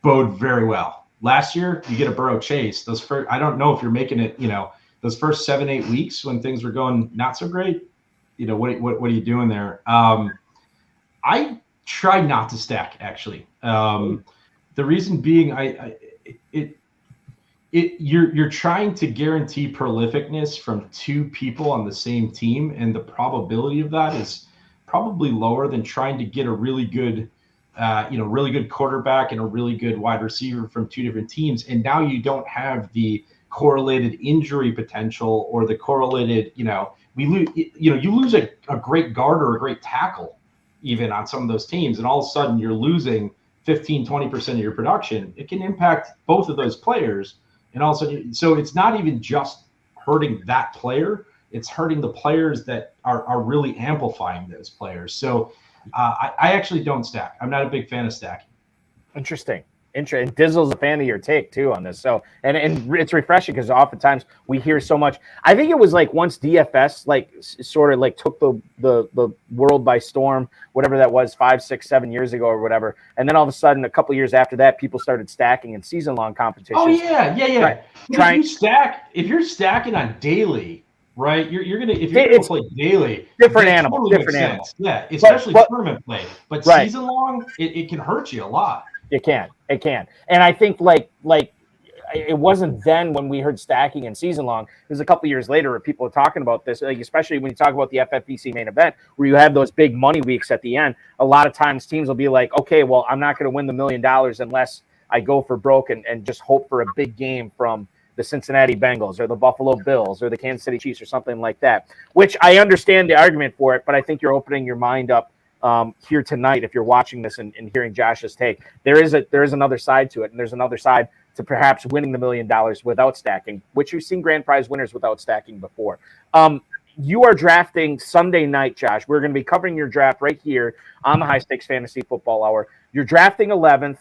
bode very well. Last year, you get a Burrow Chase. I don't know if you're making it. Those first 7-8 weeks when things were going not so great. What are you doing there? I try not to stack, actually. The reason being, you're trying to guarantee prolificness from 2 people on the same team, and the probability of that is probably lower than trying to get a really good quarterback and a really good wide receiver from 2 different teams. And now you don't have the correlated injury potential or the correlated, you lose a great guard or a great tackle even on some of those teams, and all of a sudden you're losing 15-20% of your production. It can impact both of those players, and also, so it's not even just hurting that player, it's hurting the players that are really amplifying those players. So I actually don't stack. I'm not a big fan of stacking.
Interesting. And Dizzle's a fan of your take too on this. So, and it's refreshing because oftentimes we hear so much. I think it was like once DFS sort of took the world by storm, whatever that was, 5, 6, 7 years ago or whatever. And then all of a sudden, a couple years after that, people started stacking in season-long competitions.
Oh yeah. Right. If you're stacking on daily, right? If you're gonna play daily,
different animal.
Yeah, especially tournament play. But season long, it can hurt you a lot.
It can. And I think like it wasn't then when we heard stacking and season long. It was a couple years later where people were talking about this, like especially when you talk about the FFPC main event, where you have those big money weeks at the end. A lot of times teams will be like, okay, well, I'm not going to win the $1 million unless I go for broke and just hope for a big game from the Cincinnati Bengals or the Buffalo Bills or the Kansas City Chiefs or something like that, which I understand the argument for it, but I think you're opening your mind up here tonight if you're watching this and hearing Josh's take. There is another side to it, and there's another side to perhaps winning the $1 million without stacking, which we've seen grand prize winners without stacking before. You are drafting Sunday night, Josh. We're going to be covering your draft right here on the High Stakes Fantasy Football Hour. You're drafting 11th.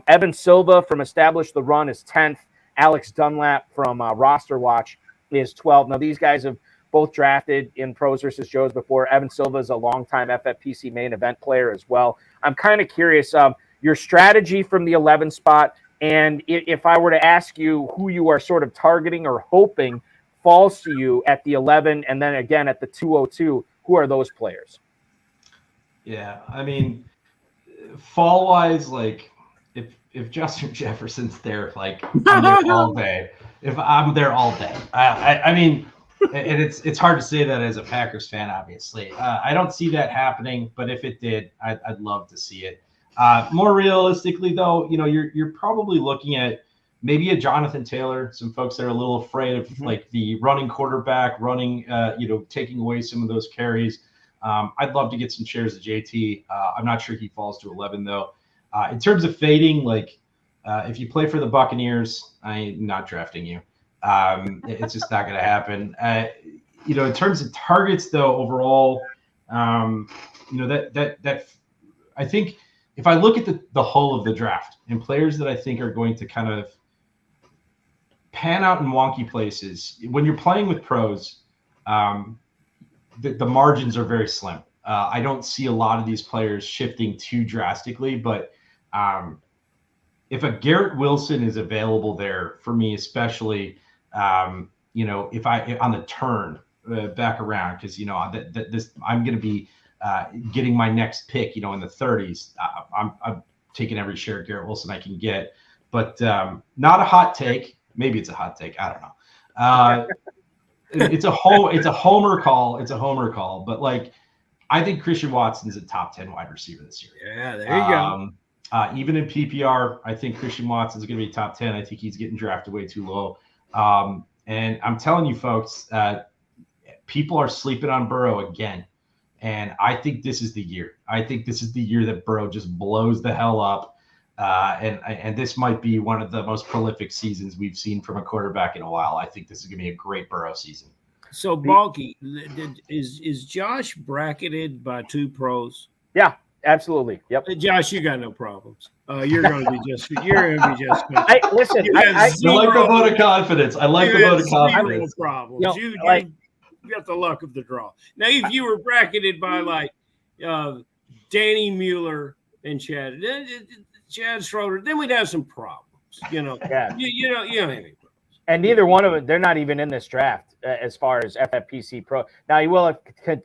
Evan Silva from Establish the Run is 10th. Alex Dunlap from Roster Watch is 12th. Now, these guys have both drafted in Pros versus Joes before. Evan Silva is a longtime FFPC main event player as well. I'm kind of curious, your strategy from the 11 spot, and if I were to ask you who you are sort of targeting or hoping falls to you at the 11 and then again at the 202, who are those players?
Yeah, I mean, fall-wise, like, if Justin Jefferson's there, like, I'm there all day. If I'm there all day. I mean, and it's hard to say that as a Packers fan, obviously. I don't see that happening, but if it did, I'd love to see it. More realistically, though, you're probably looking at maybe a Jonathan Taylor, some folks that are a little afraid of like the running quarterback, taking away some of those carries. I'd love to get some shares of JT. I'm not sure he falls to 11, though. In terms of fading, like if you play for the Buccaneers, I'm not drafting you. It's just not going to happen. In terms of targets, though, overall, that I think if I look at the whole of the draft and players that I think are going to kind of pan out in wonky places, when you're playing with pros, the margins are very slim. I don't see a lot of these players shifting too drastically, but if a Garrett Wilson is available there for me, especially, if I on the turn back around, because I'm going to be getting my next pick, in the 30s. I'm taking every share of Garrett Wilson I can get, but not a hot take. Maybe it's a hot take. I don't know. It's a homer call. It's a homer call, but like, I think Christian Watson's a top 10 wide receiver this year.
Yeah, there you go.
Even in PPR, I think Christian Watson's going to be top 10. I think he's getting drafted way too low. And I'm telling you, folks, people are sleeping on Burrow again. And I think this is the year. I think this is the year that Burrow just blows the hell up. And this might be one of the most prolific seasons we've seen from a quarterback in a while. I think this is going to be a great Burrow season.
So, Balky, is Josh bracketed by two pros?
Yeah, absolutely. Yep.
Josh, you got no problems. You're going to be just fine.
I
like the vote of confidence. I like the vote of confidence.
No problems. You got the luck of the draw. Now, if you were bracketed by like Danny Mueller and Chad Schroeder, then we'd have some problems. You don't have any problems.
And neither one of them, they're not even in this draft as far as FFPC Pro. Now, you will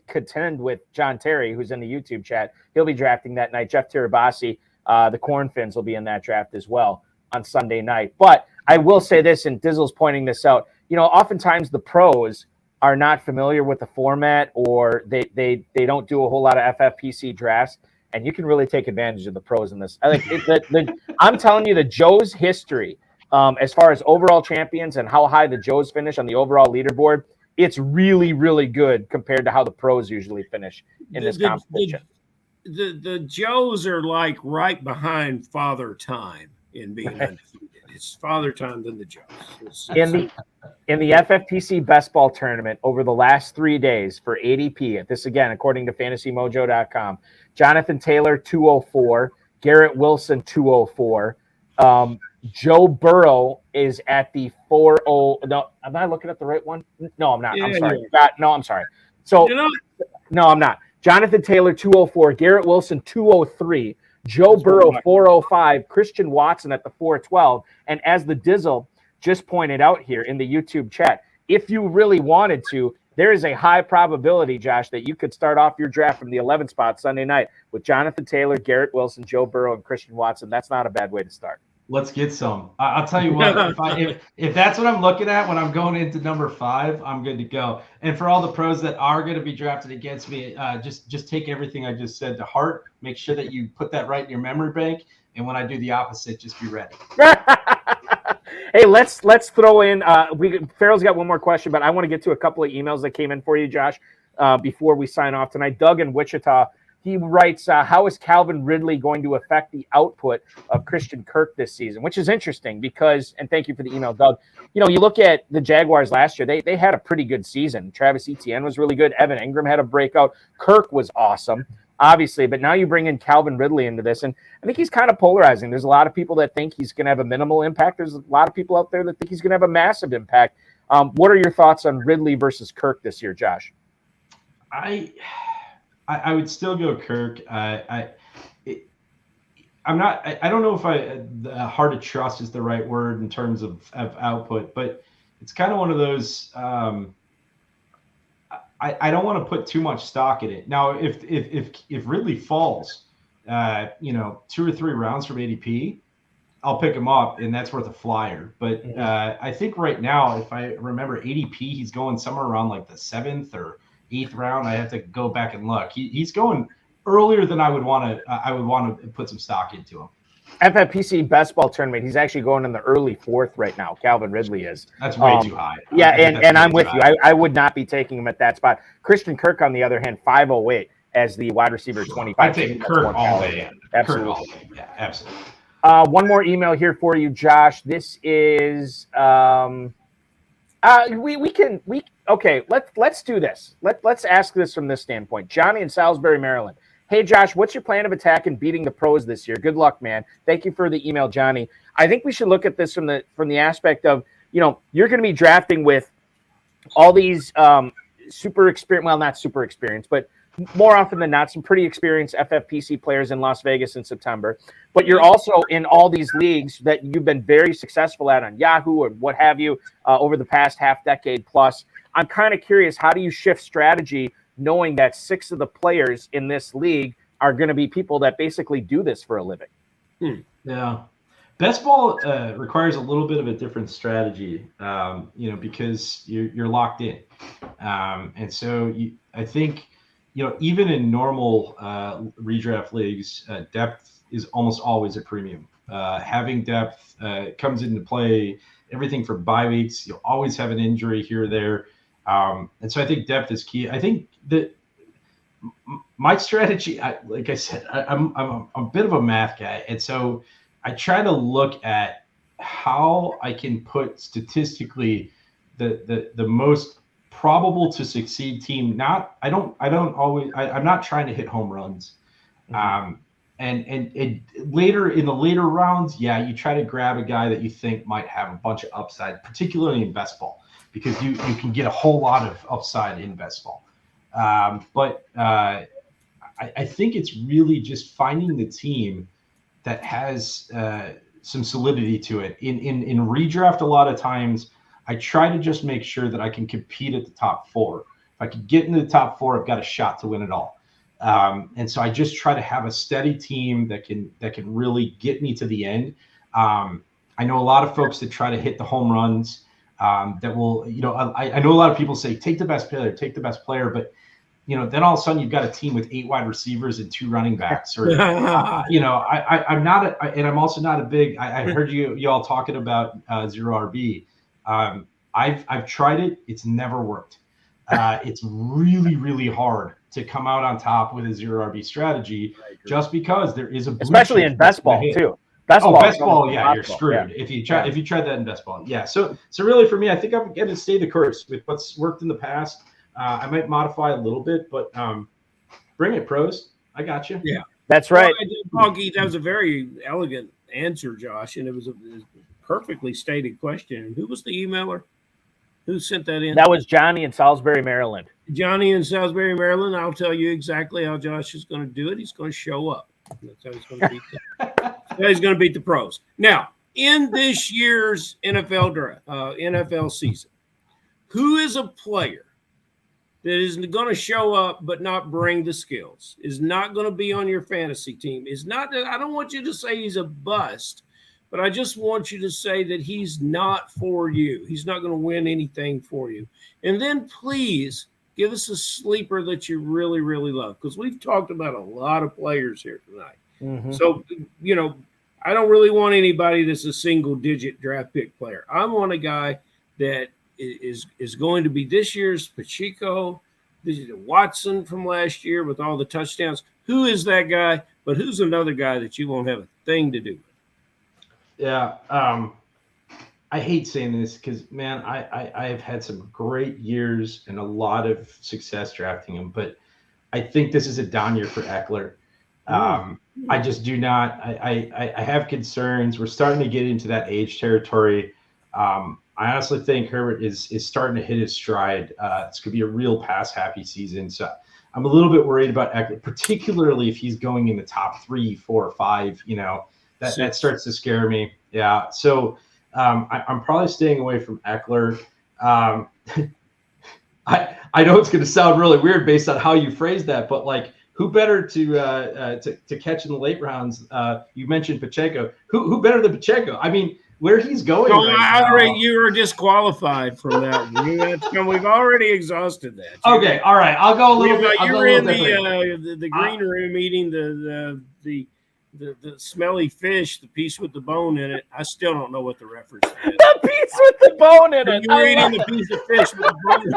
contend with John Terry, who's in the YouTube chat. He'll be drafting that night. Jeff Tirabassi, the Corn Fins, will be in that draft as well on Sunday night. But I will say this, and Dizzle's pointing this out, oftentimes the pros are not familiar with the format, or they don't do a whole lot of FFPC drafts, and you can really take advantage of the pros in this. I'm telling you, the Joe's history, as far as overall champions and how high the Joes finish on the overall leaderboard, it's really, really good compared to how the pros usually finish in this competition.
The Joes are like right behind Father Time in being undefeated. It's Father Time than the Joes.
In the FFPC Best Ball Tournament over the last 3 days for ADP, this again, according to FantasyMojo.com, Jonathan Taylor, 204, Garrett Wilson, 204, Joe Burrow is at the 40. No, am I looking at the right one? No, I'm not.
Yeah,
I'm sorry.
yeah.
No, I'm sorry. So, no, I'm not. Jonathan Taylor, 204. Garrett Wilson, 203. Joe Burrow, 405. Christian Watson at the 412. And as the Dizzle just pointed out here in the YouTube chat, if you really wanted to, there is a high probability, Josh, that you could start off your draft from the 11th spot Sunday night with Jonathan Taylor, Garrett Wilson, Joe Burrow, and Christian Watson. That's not a bad way to start.
Let's get some. I'll tell you what, if that's what I'm looking at when I'm going into number 5, I'm good to go. And for all the pros that are going to be drafted against me, just take everything I just said to heart. Make sure that you put that right in your memory bank. And when I do the opposite, just be ready.
Hey, let's throw in. Farrell's got one more question, but I want to get to a couple of emails that came in for you, Josh, before we sign off tonight. Doug in Wichita. He writes, how is Calvin Ridley going to affect the output of Christian Kirk this season? Which is interesting because, and thank you for the email, Doug. You look at the Jaguars last year, they had a pretty good season. Travis Etienne was really good. Evan Ingram had a breakout. Kirk was awesome, obviously. But now you bring in Calvin Ridley into this, and I think he's kind of polarizing. There's a lot of people that think he's going to have a minimal impact. There's a lot of people out there that think he's going to have a massive impact. What are your thoughts on Ridley versus Kirk this year, Josh?
I would still go Kirk. I'm not. I don't know if hard to trust is the right word in terms of output, but it's kind of one of those. I don't want to put too much stock in it. Now, if Ridley falls, 2 or 3 rounds from ADP, I'll pick him up, and that's worth a flyer. But I think right now, if I remember ADP, he's going somewhere around like the 7th or 8th round. I have to go back and look. He's going earlier than I would want to put some stock into him.
FFPC best ball tournament. He's actually going in the early 4th right now. Calvin Ridley is.
That's way too high.
Yeah, and I'm with you. I would not be taking him at that spot. Christian Kirk, on the other hand, 508 as the wide receiver 25.
I take Kirk all day.
Absolutely.
Kirk all day. Yeah, absolutely.
One more email here for you, Josh. This is okay. Let's do this. Let's ask this from this standpoint. Johnny in Salisbury, Maryland. Hey, Josh, what's your plan of attack in beating the pros this year? Good luck, man. Thank you for the email, Johnny. I think we should look at this from the aspect of, you're going to be drafting with all these super experienced, well, not super experienced, but more often than not, some pretty experienced FFPC players in Las Vegas in September. But you're also in all these leagues that you've been very successful at on Yahoo or what have you over the past half decade plus. I'm kind of curious, how do you shift strategy knowing that 6 of the players in this league are going to be people that basically do this for a living?
Yeah. Best ball requires a little bit of a different strategy, because you're locked in. And so I think, even in normal redraft leagues, depth is almost always a premium. Having depth comes into play. Everything from bye weeks, you'll always have an injury here or there. And so I think depth is key. I think that my strategy, like I said, I'm a bit of a math guy. And so I try to look at how I can put statistically the most probable to succeed team. I'm not trying to hit home runs. And later in the later rounds, you try to grab a guy that you think might have a bunch of upside, particularly in best ball, because you can get a whole lot of upside in best ball. But I think it's really just finding the team that has some solidity to it. In redraft, a lot of times, I try to just make sure that I can compete at the top 4. If I can get into the top 4, I've got a shot to win it all. And so I just try to have a steady team that can really get me to the end. I know a lot of folks that try to hit the home runs that will, I know a lot of people say, take the best player, but then all of a sudden you've got a team with 8 wide receivers and 2 running backs, or I'm not, and I'm also not a big. I heard you all talking about zero RB. I've tried it. It's never worked. It's really, really hard to come out on top with a zero RB strategy, just because there is
especially in best ball too. Best ball,
you're screwed if you try that in best ball. Yeah, so really for me, I think I'm going to stay the course with what's worked in the past. I might modify a little bit, but bring it, pros. I got you.
Yeah, that's right.
Well, that was a very elegant answer, Josh, and it was a perfectly stated question. Who was the emailer? Who sent that in?
That was Johnny in Salisbury, Maryland.
Johnny in Salisbury, Maryland. I'll tell you exactly how Josh is going to do it. He's going to show up. That's how he's going to beat them. He's going to beat the pros. Now, in this year's NFL season, who is a player that is going to show up but not bring the skills, is not going to be on your fantasy team, is not that I don't want you to say he's a bust, but I just want you to say that he's not for you. He's not going to win anything for you. And then please give us a sleeper that you really, really love, because we've talked about a lot of players here tonight.
Mm-hmm.
So, I don't really want anybody that's a single-digit draft pick player. I want a guy that is going to be this year's Pacheco, this is Watson from last year with all the touchdowns. Who is that guy? But who's another guy that you won't have a thing to do with?
Yeah. I hate saying this because, man, I have had some great years and a lot of success drafting him, but I think this is a down year for Eckler. I just do not. I have concerns. We're starting to get into that age territory. I honestly think Herbert is starting to hit his stride. It's going to be a real pass-happy season. So I'm a little bit worried about Eckler, particularly if he's going in the top 3, 4, 5. That starts to scare me. Yeah. So I'm probably staying away from Eckler. I know it's going to sound really weird based on how you phrase that, but like, who better to catch in the late rounds? You mentioned Pacheco. Who better than Pacheco? I mean, where he's going.
You are disqualified from that one. We've already exhausted that.
Okay, all right. I'll go a little bit.
You're in the green room eating the smelly fish, the piece with the bone in it. I still don't know what the reference is.
The piece with the bone in it.
You're eating the piece of fish with the bone in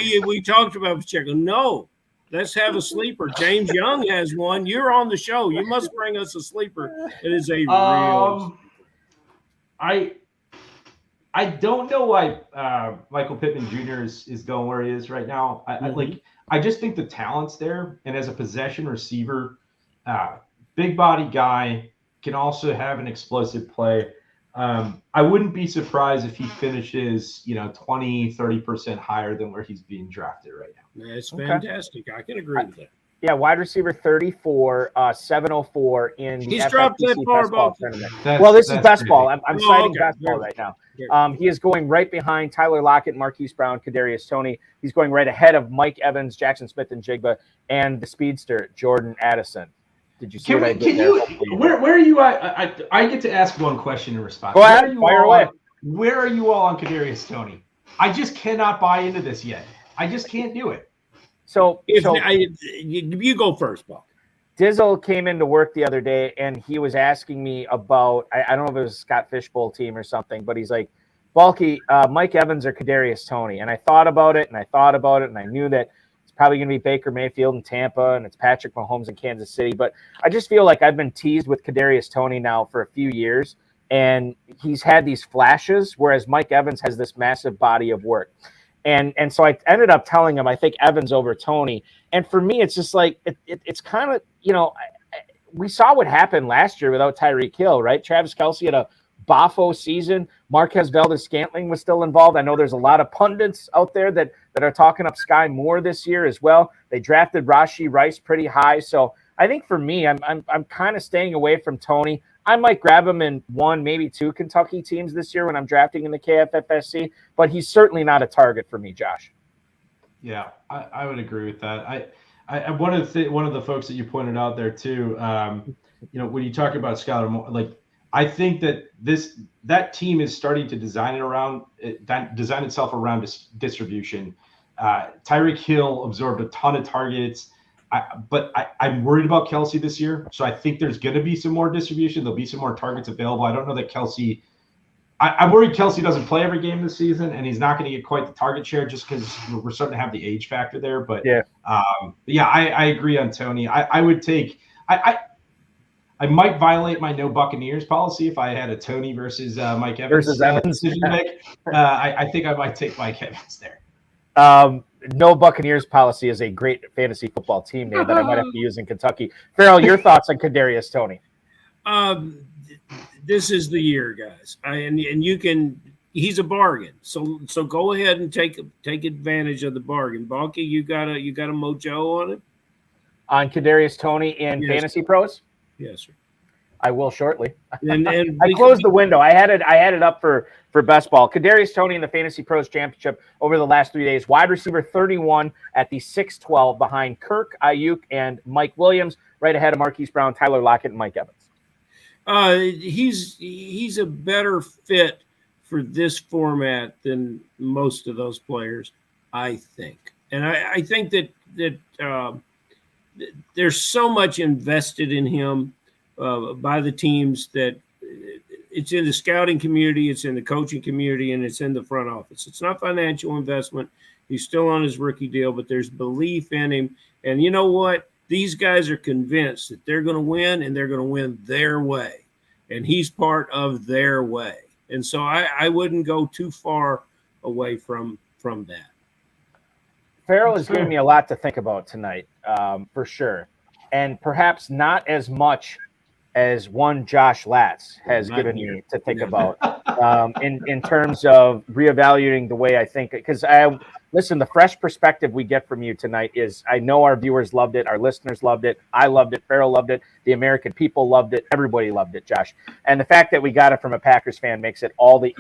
it. We talked about Pacheco. No. Let's have a sleeper. James Young has one. You're on the show. You must bring us a sleeper. It is a real.
I don't know why Michael Pittman Jr. is going where he is right now. I just think the talent's there, and as a possession receiver, big body guy, can also have an explosive play. I wouldn't be surprised if he finishes, 20, 30% higher than where he's being drafted right now.
That's fantastic. I can agree with that.
Yeah, wide receiver 34, 704 in the
He's dropped that
FFPC
far
best ball
ball.
tournament. This is best ball. I'm citing best ball right now.
Good.
He is going right behind Tyler Lockett, Marquise Brown, Kadarius Toney. He's going right ahead of Mike Evans, Jackson Smith and Jigba, and the speedster Jordan Addison. Did you see what I did there?
Where are you at? I get to ask one question in response.
Go ahead, fire away.
Where are you all on Kadarius Toney? I just cannot buy into this yet. I just can't do it.
You go first, Paul.
Dizzle came into work the other day, and he was asking me about, I don't know if it was a Scott Fishbowl team or something, but he's like, Balky, Mike Evans or Kadarius Toney? And I thought about it, and I knew that it's probably going to be Baker Mayfield in Tampa, and it's Patrick Mahomes in Kansas City. But I just feel like I've been teased with Kadarius Toney now for a few years, and he's had these flashes, whereas Mike Evans has this massive body of work. And so I ended up telling him I think Evans over Toney. And for me, it's just like it's kind of, we saw what happened last year without Tyreek Hill, right? Travis Kelce had a boffo season. Marquez Valdez-Scantling was still involved. I know there's a lot of pundits out there that are talking up Sky Moore this year as well. They drafted Rashee Rice pretty high. So I think for me, I'm kind of staying away from Toney. I might grab him in 1, maybe 2 Kentucky teams this year when I'm drafting in the KFFSC, but he's certainly not a target for me, Josh.
Yeah, I would agree with that. One of the folks that you pointed out there too, when you talk about Skylar Moore, like I think that team is starting to design itself around distribution. Tyreek Hill absorbed a ton of targets. But I'm worried about Kelce this year. So I think there's going to be some more distribution. There'll be some more targets available. I don't know that Kelce – I'm worried Kelce doesn't play every game this season, and he's not going to get quite the target share just because we're starting to have the age factor there. But, I agree on Toney. I would take – I might violate my no Buccaneers policy if I had a Toney versus Mike Evans decision to make. I think I might take Mike Evans there.
No Buccaneers policy is a great fantasy football team name that I might have to use in Kentucky. Farrell, your thoughts on Kadarius Toney?
This is the year, guys. And you can. He's a bargain. So go ahead and take advantage of the bargain. Balky, you got a mojo on it?
On Kadarius Toney in Fantasy Pros?
Yes, sir.
I will shortly.
And
I closed the window. I had it up for best ball. Kadarius Toney in the Fantasy Pros Championship over the last 3 days. Wide receiver 31 at the 6'12", behind Kirk, Ayuk, and Mike Williams, right ahead of Marquise Brown, Tyler Lockett, and Mike Evans.
He's a better fit for this format than most of those players, I think. And I think that there's so much invested in him by the teams that it's in the scouting community, it's in the coaching community, and it's in the front office. It's not financial investment. He's still on his rookie deal, but there's belief in him. And you know what? These guys are convinced that they're going to win, and they're going to win their way. And he's part of their way. And so I wouldn't go too far away from that.
Farrell has given me a lot to think about tonight, for sure. And perhaps not as much as one Josh Latz has given me to think about in terms of reevaluating the way I think. Because listen, the fresh perspective we get from you tonight is, I know our viewers loved it, our listeners loved it, I loved it, Farrell loved it, the American people loved it, everybody loved it, Josh. And the fact that we got it from a Packers fan makes it all the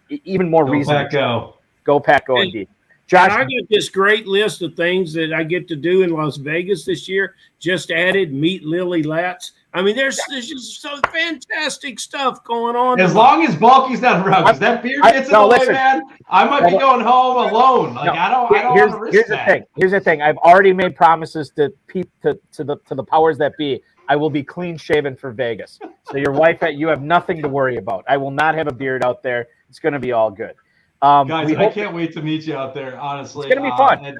even more reason.
Go Pack Go.
Go Pack Go, indeed. Josh,
I got this great list of things that I get to do in Las Vegas this year. Just added meet Lily Latz. I mean, there's just some fantastic stuff going on.
As long as Balky's not around, because that beard gets in the way, man. I might be going home alone. Like I don't want to risk that.
Here's the thing. I've already made promises to the powers that be. I will be clean shaven for Vegas. So your wife, you have nothing to worry about. I will not have a beard out there. It's going to be all good.
Guys, I can't wait to meet you out there. Honestly,
it's gonna be fun.
And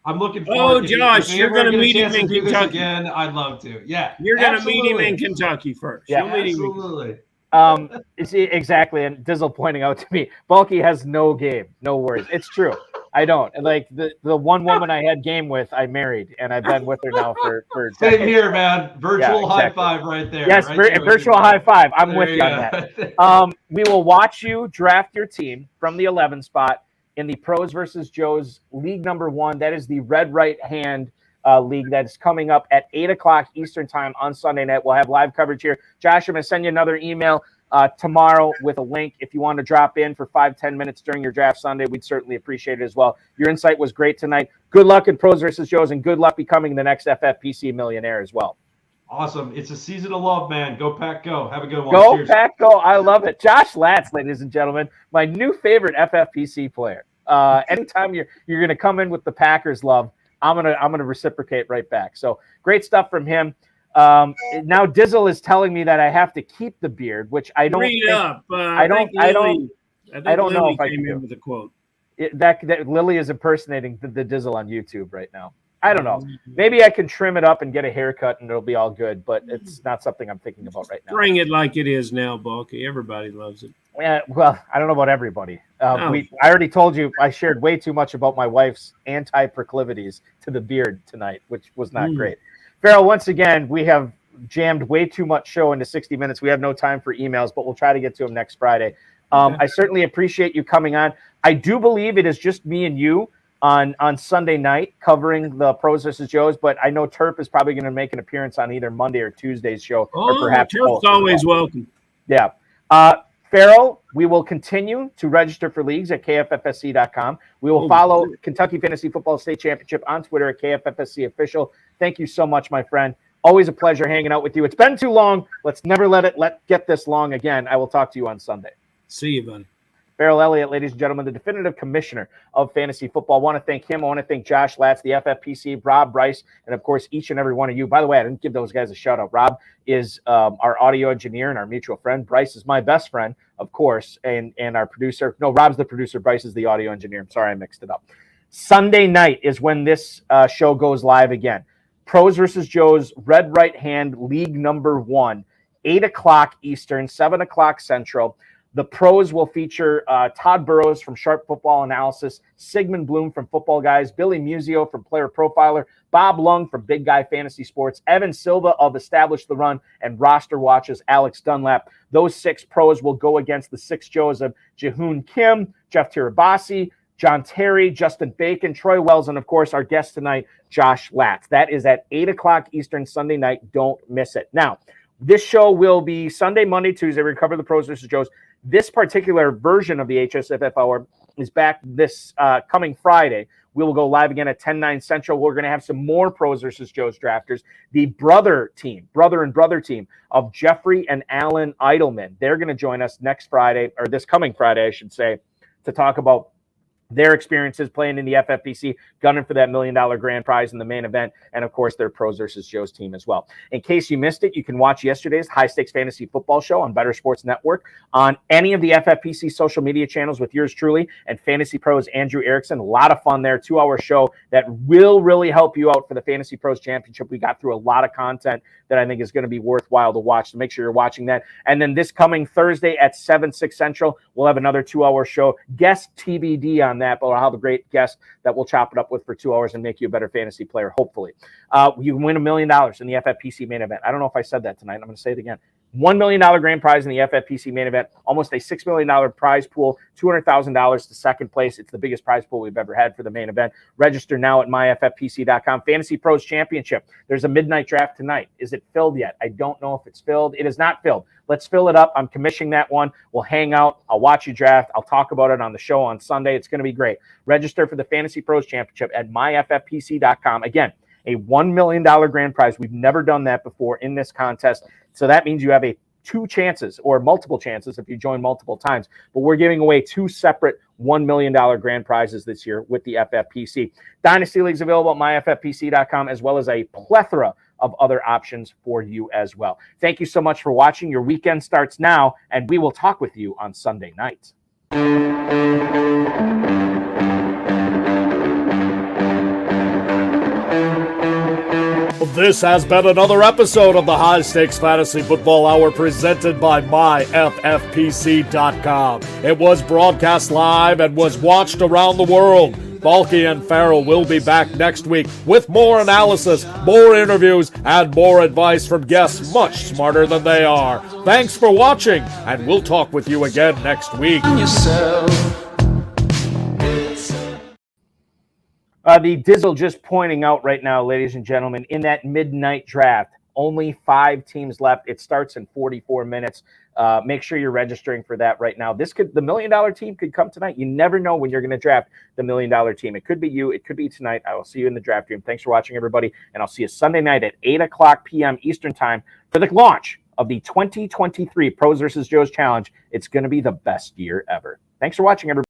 I'm looking forward.
Oh, Josh, you're going to meet him in Kentucky
again. I'd love to. Yeah,
you're going to meet him in Kentucky first.
Yeah,
absolutely.
Exactly. And Dizzle pointing out to me, Bulky has no game, no worries. It's true. I don't. And like the one woman I had game with, I married, and I've been with her now for
same here, man. Virtual high five right there.
Yes,
right
virtual high five. I'm with you on that. We will watch you draft your team from the 11 spot in the Pros versus Joes League number 1. That is the red right hand league that's coming up at 8:00 Eastern time on Sunday night. We'll have live coverage here. Josh, I'm going to send you another email tomorrow with a link. If you want to drop in for 5-10 minutes during your draft Sunday, we'd certainly appreciate it as well. Your insight was great tonight. Good luck in Pros versus Joes, and good luck becoming the next FFPC millionaire as well.
Awesome. It's a season of love, man. Go Pack Go. Have a good one.
Go Cheers. Pack Go. I love it. Josh Latz, ladies and gentlemen, my new favorite FFPC player. Anytime you're going to come in with the Packers love, I'm gonna reciprocate right back. So great stuff from him. Now Dizzle is telling me that I have to keep the beard, which I don't. I don't know if I can do.
With a quote.
That Lily is impersonating the Dizzle on YouTube right now. I don't know. Maybe I can trim it up and get a haircut, and it'll be all good. But it's not something I'm thinking about right now.
Bring it like it is now, Bulky. Everybody loves it.
Yeah, well, I don't know about everybody. I already told you I shared way too much about my wife's anti-proclivities to the beard tonight, which was not great. Farrell, once again, we have jammed way too much show into 60 minutes. We have no time for emails, but we'll try to get to them next Friday. I certainly appreciate you coming on. I do believe it is just me and you on Sunday night covering the Pros versus Joes, but I know Terp is probably going to make an appearance on either Monday or Tuesday's show. Or perhaps
Terp's always welcome.
Yeah. Farrell, we will continue to register for leagues at kffsc.com. We will follow Kentucky Fantasy Football State Championship on Twitter at KFFSC Official. Thank you so much, my friend. Always a pleasure hanging out with you. It's been too long. Let's never let it get this long again. I will talk to you on Sunday.
See you, buddy.
Farrell Elliott, ladies and gentlemen, the definitive commissioner of fantasy football. I want to thank him. I want to thank Josh Latz, the FFPC, Rob Bryce, and, of course, each and every one of you. By the way, I didn't give those guys a shout-out. Rob is our audio engineer and our mutual friend. Bryce is my best friend, of course, and our producer. No, Rob's the producer. Bryce is the audio engineer. I'm sorry I mixed it up. Sunday night is when this show goes live again. Pros versus Joes, Red Right Hand, League number 1, 8:00 Eastern, 7:00 Central. The Pros will feature Todd Burrows from Sharp Football Analysis, Sigmund Bloom from Football Guys, Billy Musio from Player Profiler, Bob Lung from Big Guy Fantasy Sports, Evan Silva of Establish the Run, and Roster Watches Alex Dunlap. Those 6 pros will go against the 6 Joes of Jihoon Kim, Jeff Tirabassi, John Terry, Justin Bacon, Troy Wells, and, of course, our guest tonight, Josh Latz. That is at 8:00 Eastern Sunday night. Don't miss it. Now, this show will be Sunday, Monday, Tuesday. We cover the Pros versus Joes. This particular version of the HSFF Hour is back this coming Friday We will go live again at 10/9 Central. We're going to have some more Pros versus Joe's Drafters. The brother and brother team of Jeffrey and Alan Eidelman. They're going to join us next Friday, or this coming Friday, I should say, to talk about their experiences playing in the FFPC, gunning for that $1 million grand prize in the main event, and of course their Pros versus Joe's team as well. In case you missed it, you can watch yesterday's High Stakes Fantasy Football Show on Better Sports Network on any of the FFPC social media channels with yours truly and Fantasy Pros Andrew Erickson. A lot of fun there, 2-hour show that will really help you out for the Fantasy Pros Championship. We got through a lot of content that I think is going to be worthwhile to watch, so make sure you're watching that. And then this coming Thursday at 7/6 Central, we'll have another 2-hour show. Guest TBD on that, but I'll have a great guest that we'll chop it up with for 2 hours and make you a better fantasy player, hopefully. You can win $1 million in the FFPC main event. I don't know if I said that tonight. I'm going to say it again. $1 million grand prize in the FFPC main event, almost a $6 million prize pool, $200,000 to second place. It's the biggest prize pool we've ever had for the main event. Register now at myffpc.com. Fantasy Pros Championship. There's a midnight draft tonight. Is it filled yet? I don't know if it's filled. It is not filled. Let's fill it up. I'm commissioning that one. We'll hang out. I'll watch you draft. I'll talk about it on the show on Sunday. It's going to be great. Register for the Fantasy Pros Championship at myffpc.com. Again, a $1 million grand prize. We've never done that before in this contest. So that means you have two chances or multiple chances if you join multiple times. But we're giving away 2 separate $1 million grand prizes this year with the FFPC. Dynasty Leagues available at myffpc.com, as well as a plethora of other options for you as well. Thank you so much for watching. Your weekend starts now, and we will talk with you on Sunday night.
This has been another episode of the High Stakes Fantasy Football Hour presented by myffpc.com. It was broadcast live and was watched around the world. Balky and Farrell will be back next week with more analysis, more interviews, and more advice from guests much smarter than they are. Thanks for watching, and we'll talk with you again next week.
The Dizzle just pointing out right now, ladies and gentlemen, in that midnight draft, only 5 teams left. It starts in 44 minutes. Make sure you're registering for that right now. The $1 million team could come tonight. You never know when you're going to draft the $1 million team. It could be you. It could be tonight. I will see you in the draft room. Thanks for watching, everybody. And I'll see you Sunday night at 8:00 p.m. Eastern time for the launch of the 2023 Pros vs. Joe's Challenge. It's going to be the best year ever. Thanks for watching, everybody.